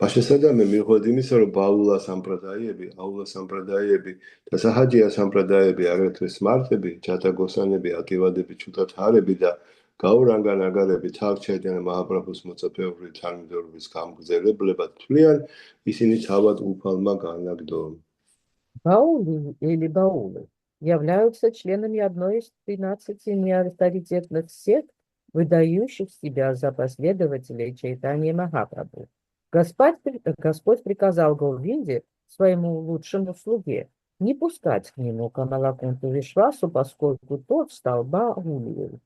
მაშასადამე მიუხედავად იმისა, რომ აულა სამპრადაიები და საჰაჯია სამპრადაიები აგრეთვე სმარტები, ჯატაგოსანები, აკივადები, ჩუტათარები და გაურანგა ნაგარები თავს ჩაიტანენ მაჰაპრაბჰუს მოწაფეობრივი თანმიმდევრობის გამგზელებლებად თვლიან, ისინი თავად უფალმა განაგდო. Баули или баулы являются членами одной из 13 неавторитетных сект, выдающих себя за последователей Чайтаньи Махапрабху. Господь приказал Говинде, своему лучшему слуге, не пускать к нему Камалакунту Вишвасу, поскольку тот стал Баулией.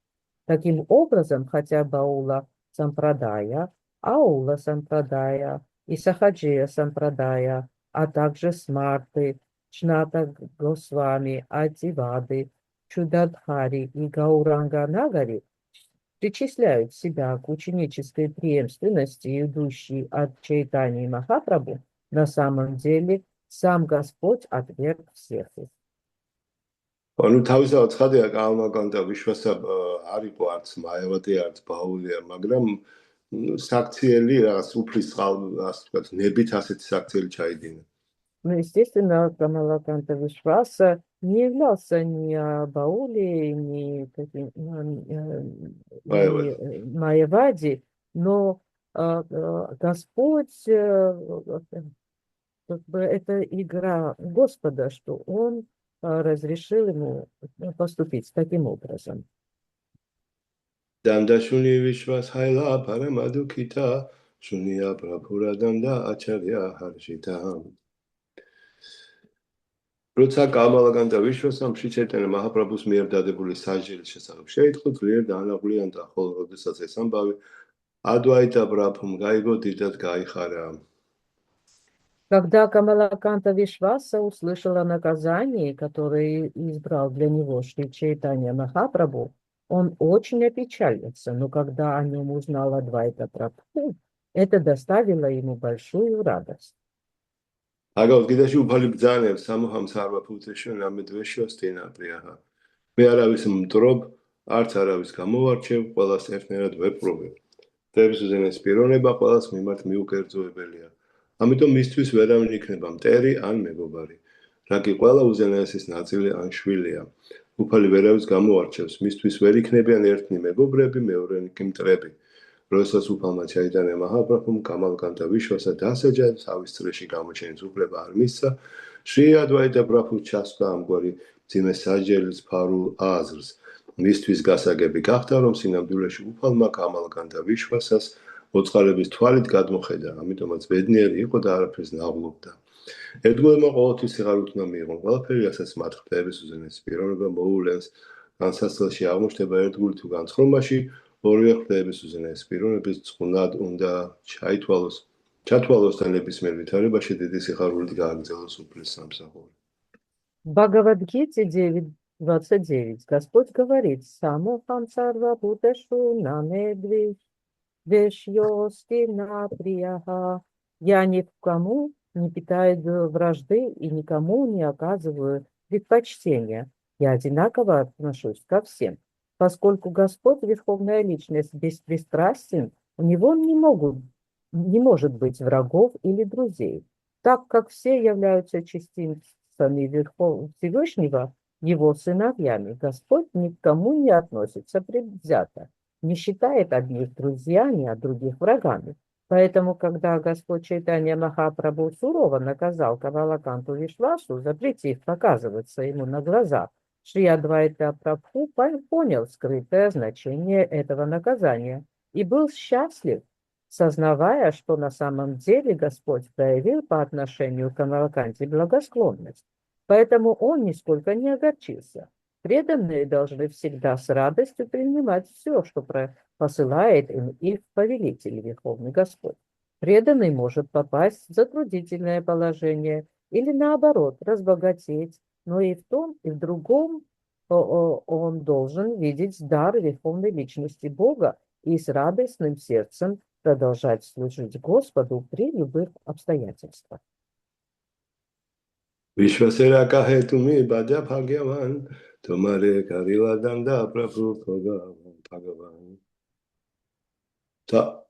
Таким образом, хотя Баула Сампрадая, Аула Сампрадая и Сахаджия Сампрадая, а также Смарты, Чната Госвами, Адивады, Чудадхари и Гауранга Нагари причисляют себя к ученической преемственности, идущей от Чайтаньи Махапрабху, на самом деле сам Господь отверг всех их. ანუ თავისთავად ცხადია კალმაკანტა ვიშვასა არ იყო არც მაევადი არც ბაულია, მაგრამ საქციელი რაღაც უფლის წყალ, ასე ვთქვათ, ნებით ასეთი საქციელი ჩაიდინა. Ну, естественно, Камалаканта Вишваса не являлся ни Баулией, ни Маевади, но Господь, как бы это игра Господа, что Он разрешил ему поступить таким образом. Дандашуни Вишвас хайла парамадукита, шуния прабхура данда ачарья харшита. როცა კამალაკანტა ვიშვასამ შიჩაიტანა მაჰაპრაბჰუს მიერ დადებული სასჯელის შესახებ შეიტყო, ძლიერ დაანაგვიანდა, ხოლო როდესაც ეს ამბავი ადვაიტა ბრაბჰუმ გაიგო, დიდად გაიხარა. Когда Камалаканта Вишваса услышал о наказании, которое избрал для него Шри Чайтанья Махапрабху, он очень опечалился, но когда о нем узнал Адвайта Прабху, это доставило ему большую радость. აგავს კიდეში უფალი ბრძანებს სამოჰამ სარვაფუთეშენ ამედვეშიოსტინა პრიაჰა. მე არავის მტრობ, არც არავის გამოვარჩევ, ყველას ერთნაირად ვეპყრობებ. დევის უზენაეს პიროვნება ყველას მიმართ მიუკერძოებელია. ამიტომ მისთვის ვერავინ იქნება მტერი ან მეგობარი. რაგი ყველა უზენაესის ნაწილი ან შვილია. უფალი ვერავის გამოვარჩევს, მისთვის ვერ იქნებიან ერთნი მეგობრები, მეორენი კი მტრები. როდესაც უფალმა ჩაიტანა მაჰაპრაბჰუმ კამალაკანტა ვიშვასა დასაჯა, თავის წრეში გამოჩენის უფლება არ მისცა, შრი ადვაიტა პრაბჰუ ჩასვლა ამგვარი მძიმე სასჯელის ფარულ აზრს. მისთვის გასაგები გახდა, რომ სინამდვილეში უფალმა კამალაკანტა ვიშვასას მოწყალების თვალით გადმოხედა, ამიტომაც ბედნიერი იყო და არაფერს ნაღლობდა. ერთგულმა ყოველთვის სიღარ უთმა მიიღო, ყველაფერი, რასაც მათ ღვთაების უზენაესი პიროვნება მოულენს, განსაცდელში აღმოჩნდება ერთგული თუ განცხრომაში, ორივე ღვთაების უზენაესი პიროვნების წყუნად უნდა ჩათვალოს და ნებისმიერ ვითარებაში დიდი სიხარულით გააგრძელოს უფლის სამსახური. В Бхагавад-гите 9.29 Господь говорит: «Самохам сарвабхутешу намедви вешьостина прияха». Я ни к кому не питаю вражды и никому не оказываю предпочтения. Я одинаково отношусь ко всем. Поскольку Господь, Верховная Личность, беспристрастен, у Него не может быть врагов или друзей. Так как все являются частицами Всевышнего, Его сыновьями, Господь ни к кому не относится предвзято, не считает одних друзьями, а других врагами. Поэтому, когда Господь Чайтанья Махапрабху сурово наказал Камалаканту Вишвасу, запретив показываться ему на глазах, Шри Адвайта Прабху понял скрытое значение этого наказания и был счастлив, сознавая, что на самом деле Господь проявил по отношению к Камалаканте благосклонность. Поэтому он нисколько не огорчился. Преданные должны всегда с радостью принимать все, что посылает им их повелитель, Верховный Господь. Преданный может попасть в затруднительное положение или, наоборот, разбогатеть, но и в том, и в другом он должен видеть дар Верховной Личности Бога и с радостным сердцем продолжать служить Господу при любых обстоятельствах. Вишвасера кахетуми баджа бхагьяван, тумаре карила данда прабху бхагаван. Та,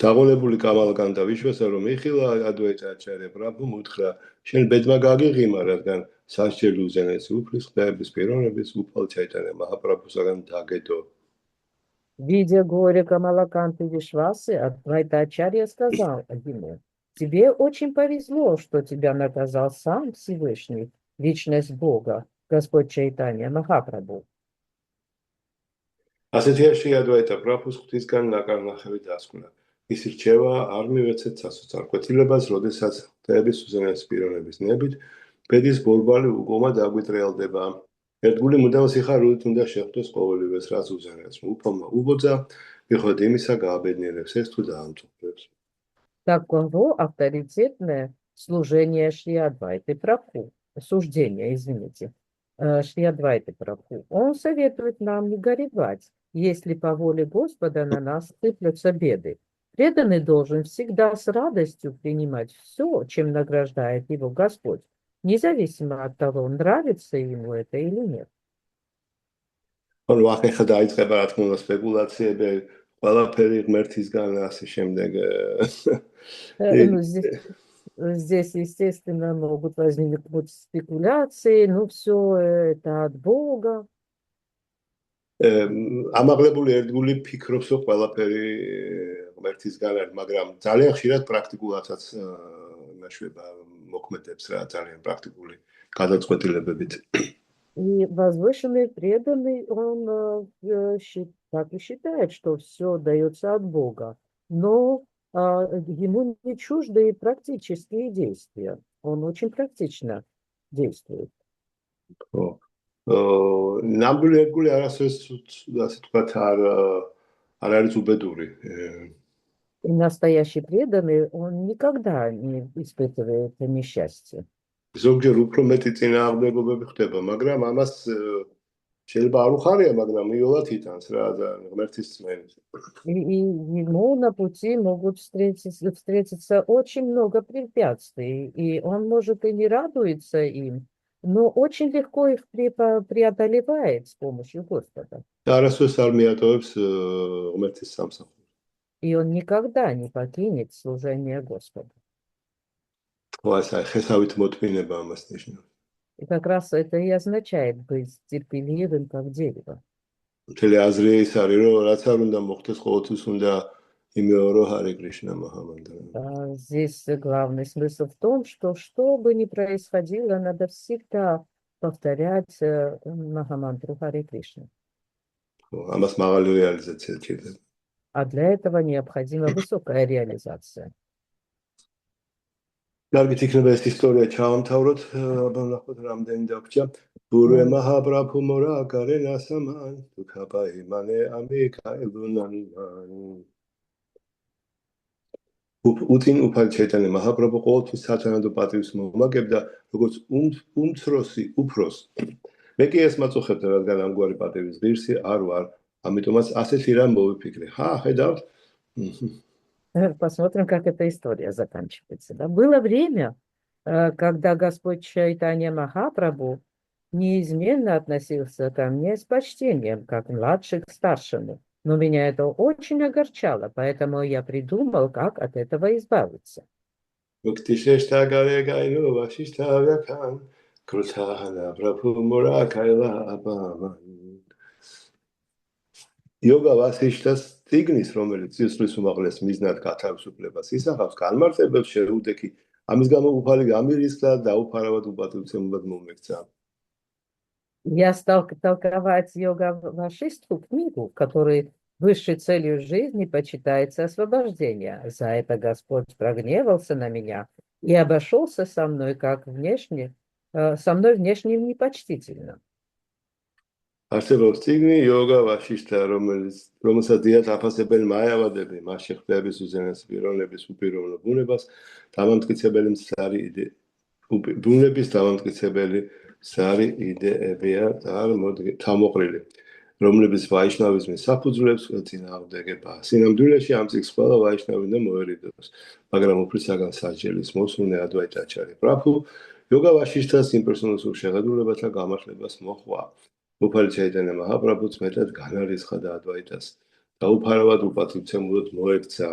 დაღონებული კამალაკანტა ვიშვესა რომ იხილა ადვაიტა აჩარე პრაბჰუმ უთხრა შენ ბედმა გაგიღიმა რადგან სასჯელი უზენაესი უფლის ხდების პიროვნების უფალ ჩაიტანა მაჰაპრაბჰუსაგან დაგედო. Видя горе Камалаканты Вишвасы, Адвайтачарья сказал ему: тебе очень повезло, что тебя наказал сам Всевышний, личность Бога, Господь Чайтанья Махапрабху. ასეთია შეადვაიტა პრაბჰუს ღვთისგან ნაკარნახევი დასკვნა. ის რჩევა არ მივეცეთ სასოწარკვეთილებას, როდესაც ხდების უზენაესი პიროვნების ნებით ბედის ბორბალი უკომა დაგვიტრიალდება. ერთგული მუდამ სიხარულით უნდა შეხვდეს ყოველივეს, რაც უზენაეს. უფალმა უბოძა, მიუხედავად იმისა, გააბედნიერებს ეს თუ დაამტკიცებს. Таково авторитетное служение Шри Адвайты Прабху, суждение, извините, Шри Адвайты Прабху. Он советует нам не горевать, если по воле Господа на нас сыплются беды. Преданный должен всегда с радостью принимать все, чем награждает его Господь, независимо от того, нравится ему это или нет. ანუ ახლა დაიწყება რა თქმა უნდა სპეკულაციები, ყველაფერი ღმერთისგან ასე შემდეგ. Ну, здесь, естественно, могут возникнуть спекуляции, ну, все это от Бога. ამაღლებული ერთგული ფიქრობს, რომ ყველაფერი ღმერთისგან არის, მაგრამ ძალიან ხშირად პრაქტიკულადაც იმაშვება მოქმედებს რა ძალიან პრაქტიკული გადაწყვეტილებებით. И возвышенный преданный, он так и считает, что все дается от Бога. Но ему не чужды и практические действия. Он очень практично действует. ნამდვილი ერთგული არასოდეს ასე თქვათ არ არის უბედური. И настоящий преданный, он никогда не испытывает несчастья. ზოგჯერ უფრო მეტი წინააღმდეგობები ხდება, მაგრამ ამას შეიძლება არ უხარია, მაგრამ იოლად იტანს რა ღმერთის წმენით. И ему на пути могут встретиться очень много препятствий, и он, может, и не радуется им, но очень легко их преодолевает с помощью Господа. არასოდეს არ მიატოვებს ღმერთის სამსახურს. И он никогда не покинет служение Господа. ხესავით მოთმინება ამას ნიშნავს. И как раз это и означает быть терпеливым, как дерево. მთელი აზრი ის არის, რომ რაც არ უნდა მოხდეს, ყოველთვის უნდა იმეორო ჰარე კრიშნა მაჰამანტრა. Здесь главный смысл в том, что бы ни происходило, надо всегда повторять Махамантру Харе Кришна. ამას მაღალი რეალიზაცია ჭირდება. А для этого необходима высокая реализация. კარგით იქნება ეს ისტორია ჩავამთავროთ, აბა ნახოთ რამდენი დაგჭა. ბურე მაჰაპრაბჰუ მორა კარენა სამან, თუქაპა იმანე ამიკაილუნან. უთინ უფალ ჩაიტანე მაჰაპრაბჰუ ყოველთვის სათანადო პატივს მომაგებდა, როგორც უმცროსი უფროს. მე კი ეს მაწუხებდა, რადგან ამგვარი პატივის ღირსი არ ვარ, ამიტომაც ასეთი რამ მოვიფიქრე. ხედავთ? Посмотрим, как эта история заканчивается. Да? Было время, когда Господь Чайтанья Махапрабху неизменно относился ко мне с почтением, как младший к старшему. Но меня это очень огорчало, поэтому я придумал, как от этого избавиться. Yoga Vasishtas Tignis, რომელიც სისხლის უმაღლეს მიზნად გათავისუფლებას ისახავს, განმარტებებს შეუდექი, ამის გამო უფალი გამირისდა და დაუფარავად უპატივცემულად მომექცა. Я стал толковать йога-вашистскую книгу, в которой высшей целью жизни почитается освобождение. За это Господь прогневался на меня и обошелся со мной внешне непочтительно. არსებობს წიგნი Yoga Vasishta, რომელსაც დიათ აფასებენ მაიავადები, მასში ხდების უზენაესი პიროვნების უპირობლო ბუნებას, დამამტკიცებელი ბუნების დამამტკიცებელი მცდარი იდეებია თავმოყრილი, რომლებიც ვაიშნავიზმის საფუძვლებს ეწინააღმდეგება. სინამდვილეში ამ წიგნს ყველა ვაიშნავი უნდა მოერიდოს, მაგრამ უფლისაგან სასჯელის მოსურნე ადვაიტა აჩარე პრაბჰუ Yoga Vasishtas იმპერსონალურ შეხედულებათა გამართლებას მოჰყვა. უფალი ჩაიტანე მაჰაპრაბჰუც მეტად განარისხა და ადვაიტას დაუფარავად უპატივცემულად მოექცა.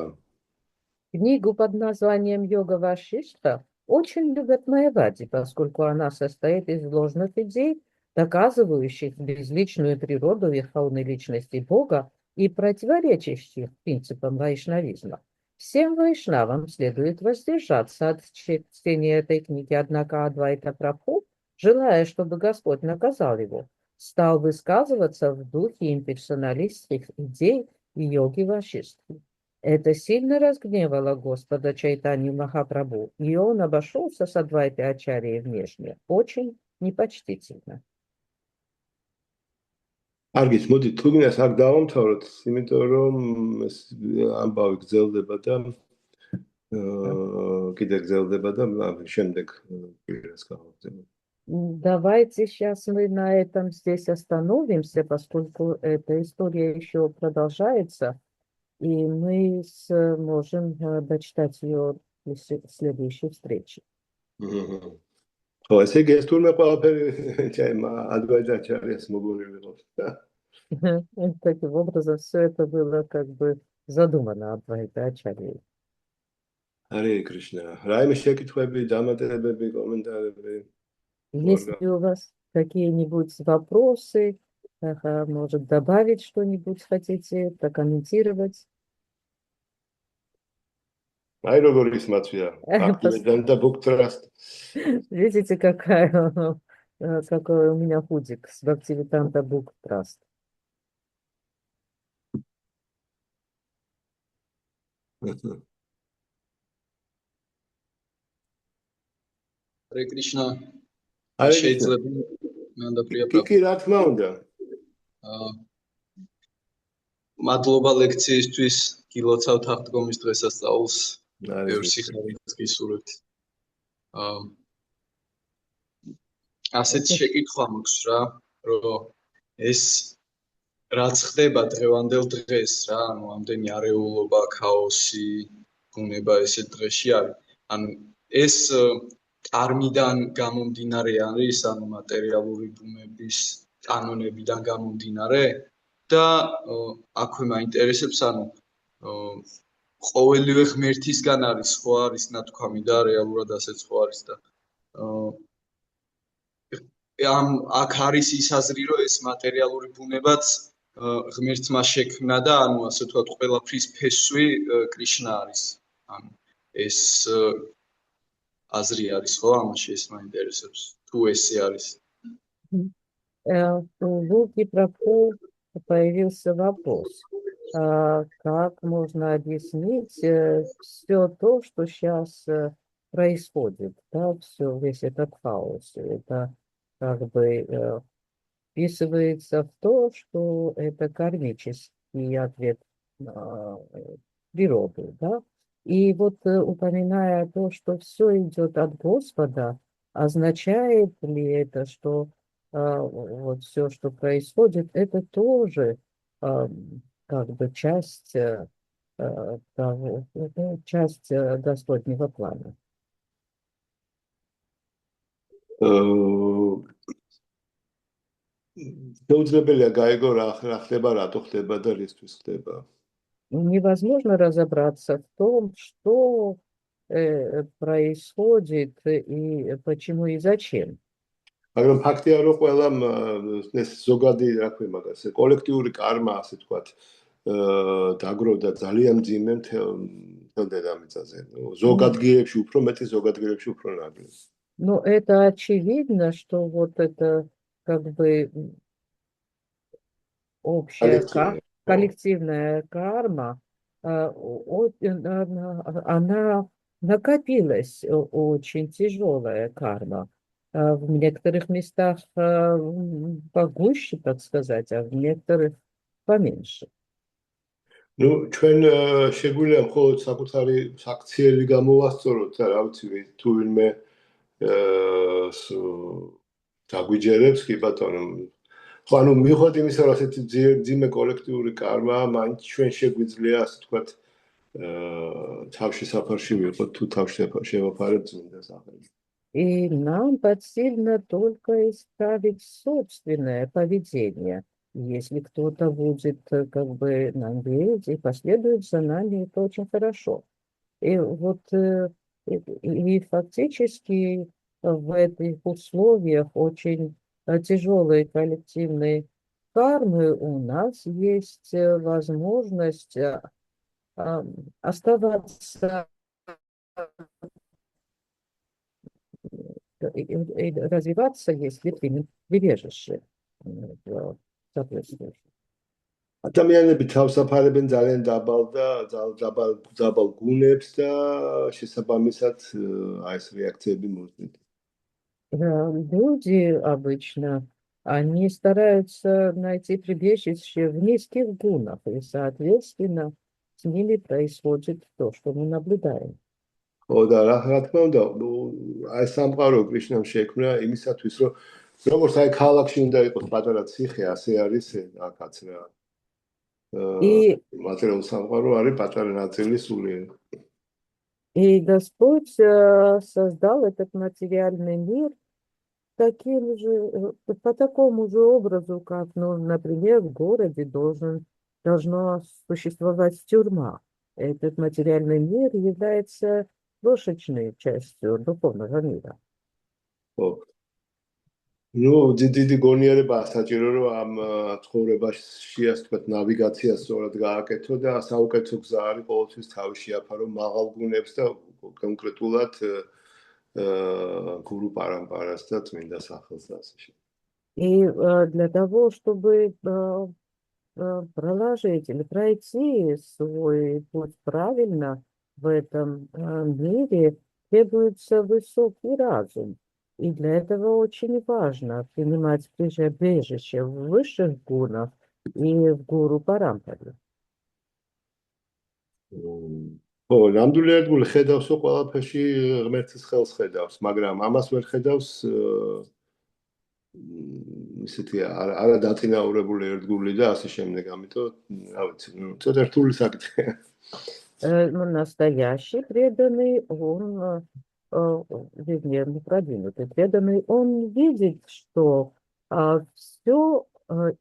Книгу под названием «Йога Вашишта» очень любят майявади, поскольку она состоит из ложных идей, доказывающих безличную природу верховной личности Бога и противоречащих принципам вайшнавизма. Всем вайшнавам следует воздержаться от чтения этой книги, однако Адвайта Прабху, желая, чтобы Господь наказал его, стал высказываться в духе имперсоналистских идей йоги Вашисты. Это сильно разгневало Господа Чайтанью Махапрабху, и он обошелся с Адвайтой Ачарьей внешне, очень непочтительно. კარგით, მოდით, თუგინას აქ დავამთავროთ, იმიტომ რომ ეს ამბავი გრძელდება და კიდე გრძელდება და შემდეგ კვირას გავაგზავნებთ. Давайте сейчас мы на этом здесь остановимся, поскольку эта история еще продолжается, и мы сможем дочитать ее в следующей встрече. ხო, ესე იგი ეს თურმე ყველაფერი ჩაიმა ადვაითა ჩარიას მოგონილი იყო. Таким образом, все это было как бы задумано Адвайта Ачарьей. Харе Кришна. რაიმე შეკითხვები, დამატებები, კომენტარები? Если у вас какие-нибудь вопросы, может добавить что-нибудь хотите, прокомментировать? აი როგორ ის მათვია. Bhaktivedanta Book Trust. Видите, какой у меня худик с Bhaktivedanta Book Trust. Hare Krishna. Hare შეიძლება მანდაბრია კი, რა თქმა უნდა. მადლობა ლექციისთვის, გილოცავთ აღდგომის დღესასწაულს. ბევრ სიხარულს გისურვებთ. ასეთ შეკითხვა მაქვს რა, რომ ეს რაც ხდება დღევანდელ დღეს რა, ანუ ამდენი არეულობა, ქაოსი, ბუნება ესეთ დღეში არის. ანუ ეს წარმიდან გამომდინარე არის, ანუ მატერიალური ბუნების კანონებიდან გამომდინარე და აქვე მაინტერესებს, ანუ ყოველივე ღმერთისგან არის, ხო არის ნათქვამი და რეალურად ასეც ხო არის და ამ აქ არის ის აზრი, რომ ეს მატერიალური ბუნებაც ღმერთმა შექმნა და ანუ ასე ვთქვათ, ყველაფრის ფესვი კრიშნა არის. ანუ ეს აზრი არის, ხო, ამაში ეს მაინტერესებს, თუ ესე არის. У Луки Прабху появился вопрос, как можно объяснить все то, что сейчас происходит, да, все, весь этот хаос, это как бы вписывается в то, что это кармический ответ природы, да, и вот упоминая то, что все идет от Господа, означает ли это, что вот все, что происходит, это тоже как бы часть Господнего плана? შეუძლებელია გაიგო რა ხდება, რატო ხდება და რისთვის ხდება. Невозможно разобраться в том, что происходит и почему и зачем. მაგრამ ფაქტია, რომ ყველამ ეს ზოგადი, რა ქვია მაგას, კოლექტიური კარმა, ასე ვთქვათ, დაგროვდა ძალიან მძიმე მთელ დედამიწაზე. ზოგადგირებში უფრო მეტი, зогадгирებში უფრო ნაკლები. Ну, это очевидно, что вот это как бы общая коллективная карма, она накопилась, очень тяжелая карма. В некоторых местах погуще, так сказать, а в некоторых поменьше. Ну, ჩვენ შეგვიძლია მხოლოდ საკუთარი საქციელი გამოვასწოროთ, რა ვიცი, თუ ვინმე დაგვიჯერებს, კი ბატონო. ხო, ანუ მიუხედავად იმისა, რომ ასეთი ძიმე კოლექტიური კარმა, მაინც ჩვენ შეგვიძლია, ასე ვთქვათ, თავში საფარში ვიყოთ, თუ თავში შევაფარებთ წმინდა სახელს. И нам подсильно только исправить собственное поведение. Если кто-то будет как бы нам верить и последует за нами, это очень хорошо. И вот и фактически в этих условиях очень тяжелой коллективной кармы у нас есть возможность оставаться и развиваться, если ты прибежище соответствующее. ადამიანები თავსაფარებენ ძალიან დაბალ და დაბალ გუნებს და შესაბამისად აი ეს რეაქციები მოძნით. Люди обычно, они стараются найти прибежище в низких гунах, и, соответственно, с ними происходит то, что мы наблюдаем. ხო და რა თქმა უნდა, აი სამყარო კრიშნამ შექმნა იმისათვის, რომ როგორც აი ქალაქში უნდა იყოს პატარა ციხე, ასე არის აქაც რა. И, Материал სამყარო არის პატარა ნაწილი სულიერი. и Господь создал этот материальный мир таким же, по такому же образу, как, ну, например, в городе должна существовать тюрьма. Этот материальный мир является крошечной частью духовного мира. ხო. Ну, დიდი გონიერებაა საჭირო, რომ ამ ცხოვრებაში, ასე ვთქვათ, ნავიგაცია სწორად გააკეთო და საუკეთესო გზა არის ყოველთვის თავი შეაფარო მაღალ გუნებს და კონკრეტულად გურუ პარამპარას და წმინდა სახელს და ასე შემდეგ. И для того, чтобы проложить или пройти свой путь правильно в этом мире, требуется высокий разум. И для этого очень важно принимать прибежище в высших гунах и в гуру парампаре. ხო, ნამდვილი ერთგული ხედავს, რომ ყველაფერში ღმერთის ხელს ხედავს, მაგრამ ამას ვერ ხედავს ისეთი არა დაწინაურებული ერთგული და ასე შემდეგ, ამიტომ რა ვიცი, ცოტა რთული საკითხია. Настоящий преданный, он, вернее, продвинутый преданный, он видит, что все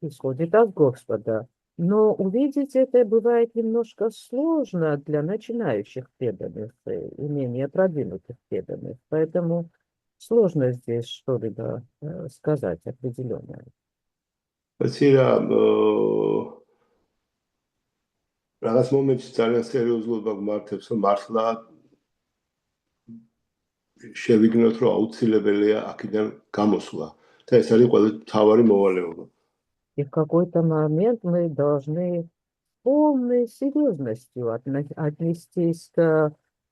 исходит от Господа. Но увидеть это бывает немножко сложно для начинающих преданных и менее продвинутых преданных. Поэтому сложно здесь что-либо сказать определенное. Რაღაც მომენტში ძალიან სერიოზულობა გვმართებს, რომ მართლა შევიგნოთ, რომ აუცილებელია აქედან გამოსვლა. და ეს არის ყველა თავარი მოვალეობა. И в какой-то момент мы должны полной серьезностью отнестись к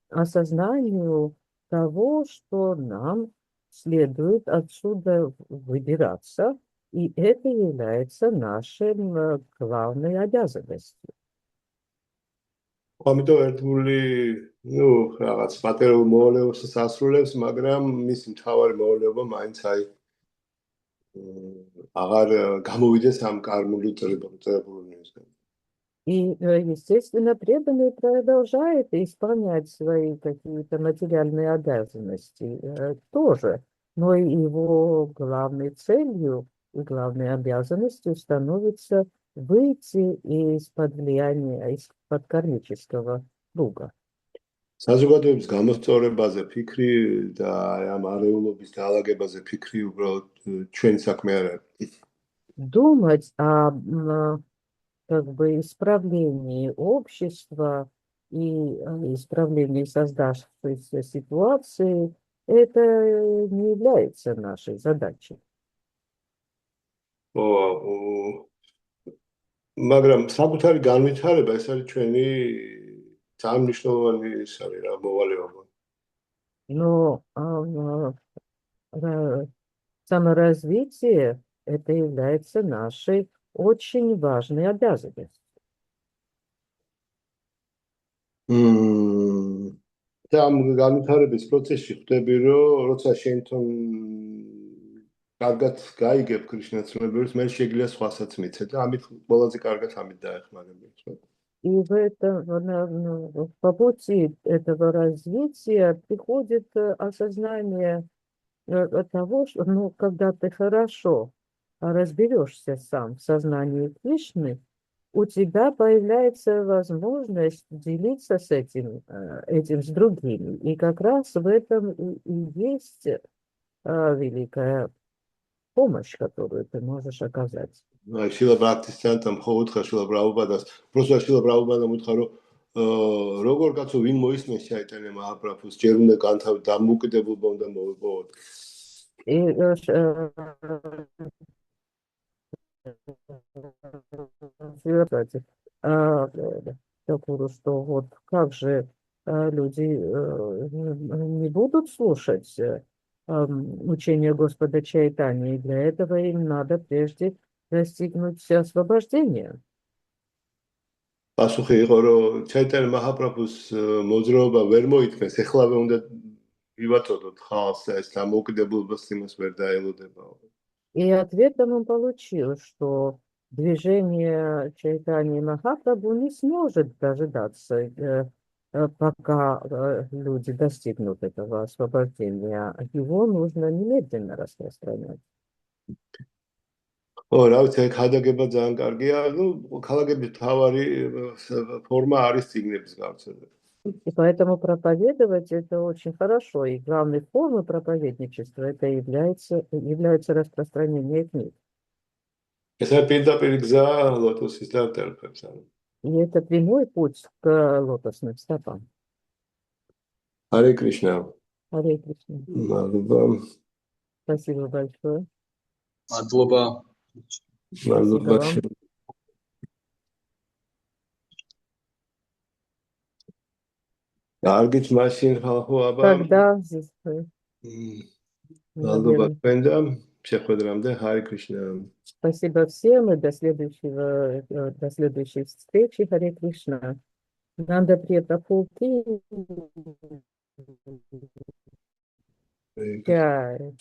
осознанию того, что нам следует отсюда выбираться, и это является нашей главной обязанностью. ამიტომ ერთგული, ну, რაღაც პატერულ მოვალეობას ასრულებს, მაგრამ მის მთავარი მოვალეობა მაინც აი აღარ გამოვიდეს ამ кармული წერებულნისგან. И, естественно, преданный продолжает исполнять свои какие-то материальные обязанности тоже, но и его главной целью и главной обязанностью становится выйти из-под влияния, из-под кармического круга. საზოგადოების გამოსწორებაზე ფიქრი და ამ არეულობის დაალაგებაზე ფიქრი უბრალოდ ჩვენი საქმე არ არის. Думать о как бы исправлении общества и исправлении создавшейся ситуации, это не является нашей задачей. მაგრამ საკუთარი განვითარება ეს არის ჩვენი ძალიან მნიშვნელოვანი ის არის რა მოვალეობა. Но саморазвитие это является нашей очень важной обязанностью. და ამ განვითარების პროცესში ხვდები, რომ როცა შენთან კარგად გაიგებ კრიშნას ცნობიერებს, მე შეგიძლია სხვასაც მიცე და ამით ყველაზე კარგად ამით დაეხმარებიან. И в этом, по пути этого развития приходит осознание того, что, ну, когда ты хорошо разберешься сам в сознании Кришны, у тебя появляется возможность делиться этим с другими. И как раз в этом и есть великая помощь, которую ты можешь оказать. აი შილა ბრაქტისთან მხოლოდ უთხრა შილა ბრაუბადას просто შილა ბრაუბადამ უთხრა რომ როგორ კაცო ვინ მოისმენს ჩაიტანე მაჰაპრაბჰუს ჯერ უნდა განთავ დამოუკიდებლობა უნდა მოვიპოვოთ И такую, что вот как же люди не будут слушать учение Господа Чайтани, и для этого им надо прежде достигнуть освобождения. პასუხი იყო რომ ჩაიტანე მაჰაპრაბჰუს მოძრაობა ვერ მოითქმეს ეხლავე უნდა ვივაწოდოთ ხალხს ეს დამოუკიდებლობას იმას ვერ დაელოდება. И ответом он получил, что движение Чайтани Махапрабху не сможет дожидаться, пока люди достигнут этого освобождения. Его нужно немедленно распространять. ო, რა ვიცი, აი ქადაგება ძალიან კარგია. ნუ ქადაგების თავარი ფორმა არის წიგნების გავრცელება. И поэтому проповедовать это очень хорошо. И главной формой проповедничества это является распространение книг. ეს არის პირდაპირ გზა ლოტოსის დარტერფებს. И это прямой путь к лотосным стопам. Харе Кришна. Харе Кришна. Мадхуба. Спасибо большое. Мадхуба. Мадхуба. Аргич машин халху аба. Когда Мадхуба пенда. Шеходрамде Харе Кришна. Спасибо всем и до следующей встречи. Харе Кришна. Нанда Прия Прабхупи. Jai.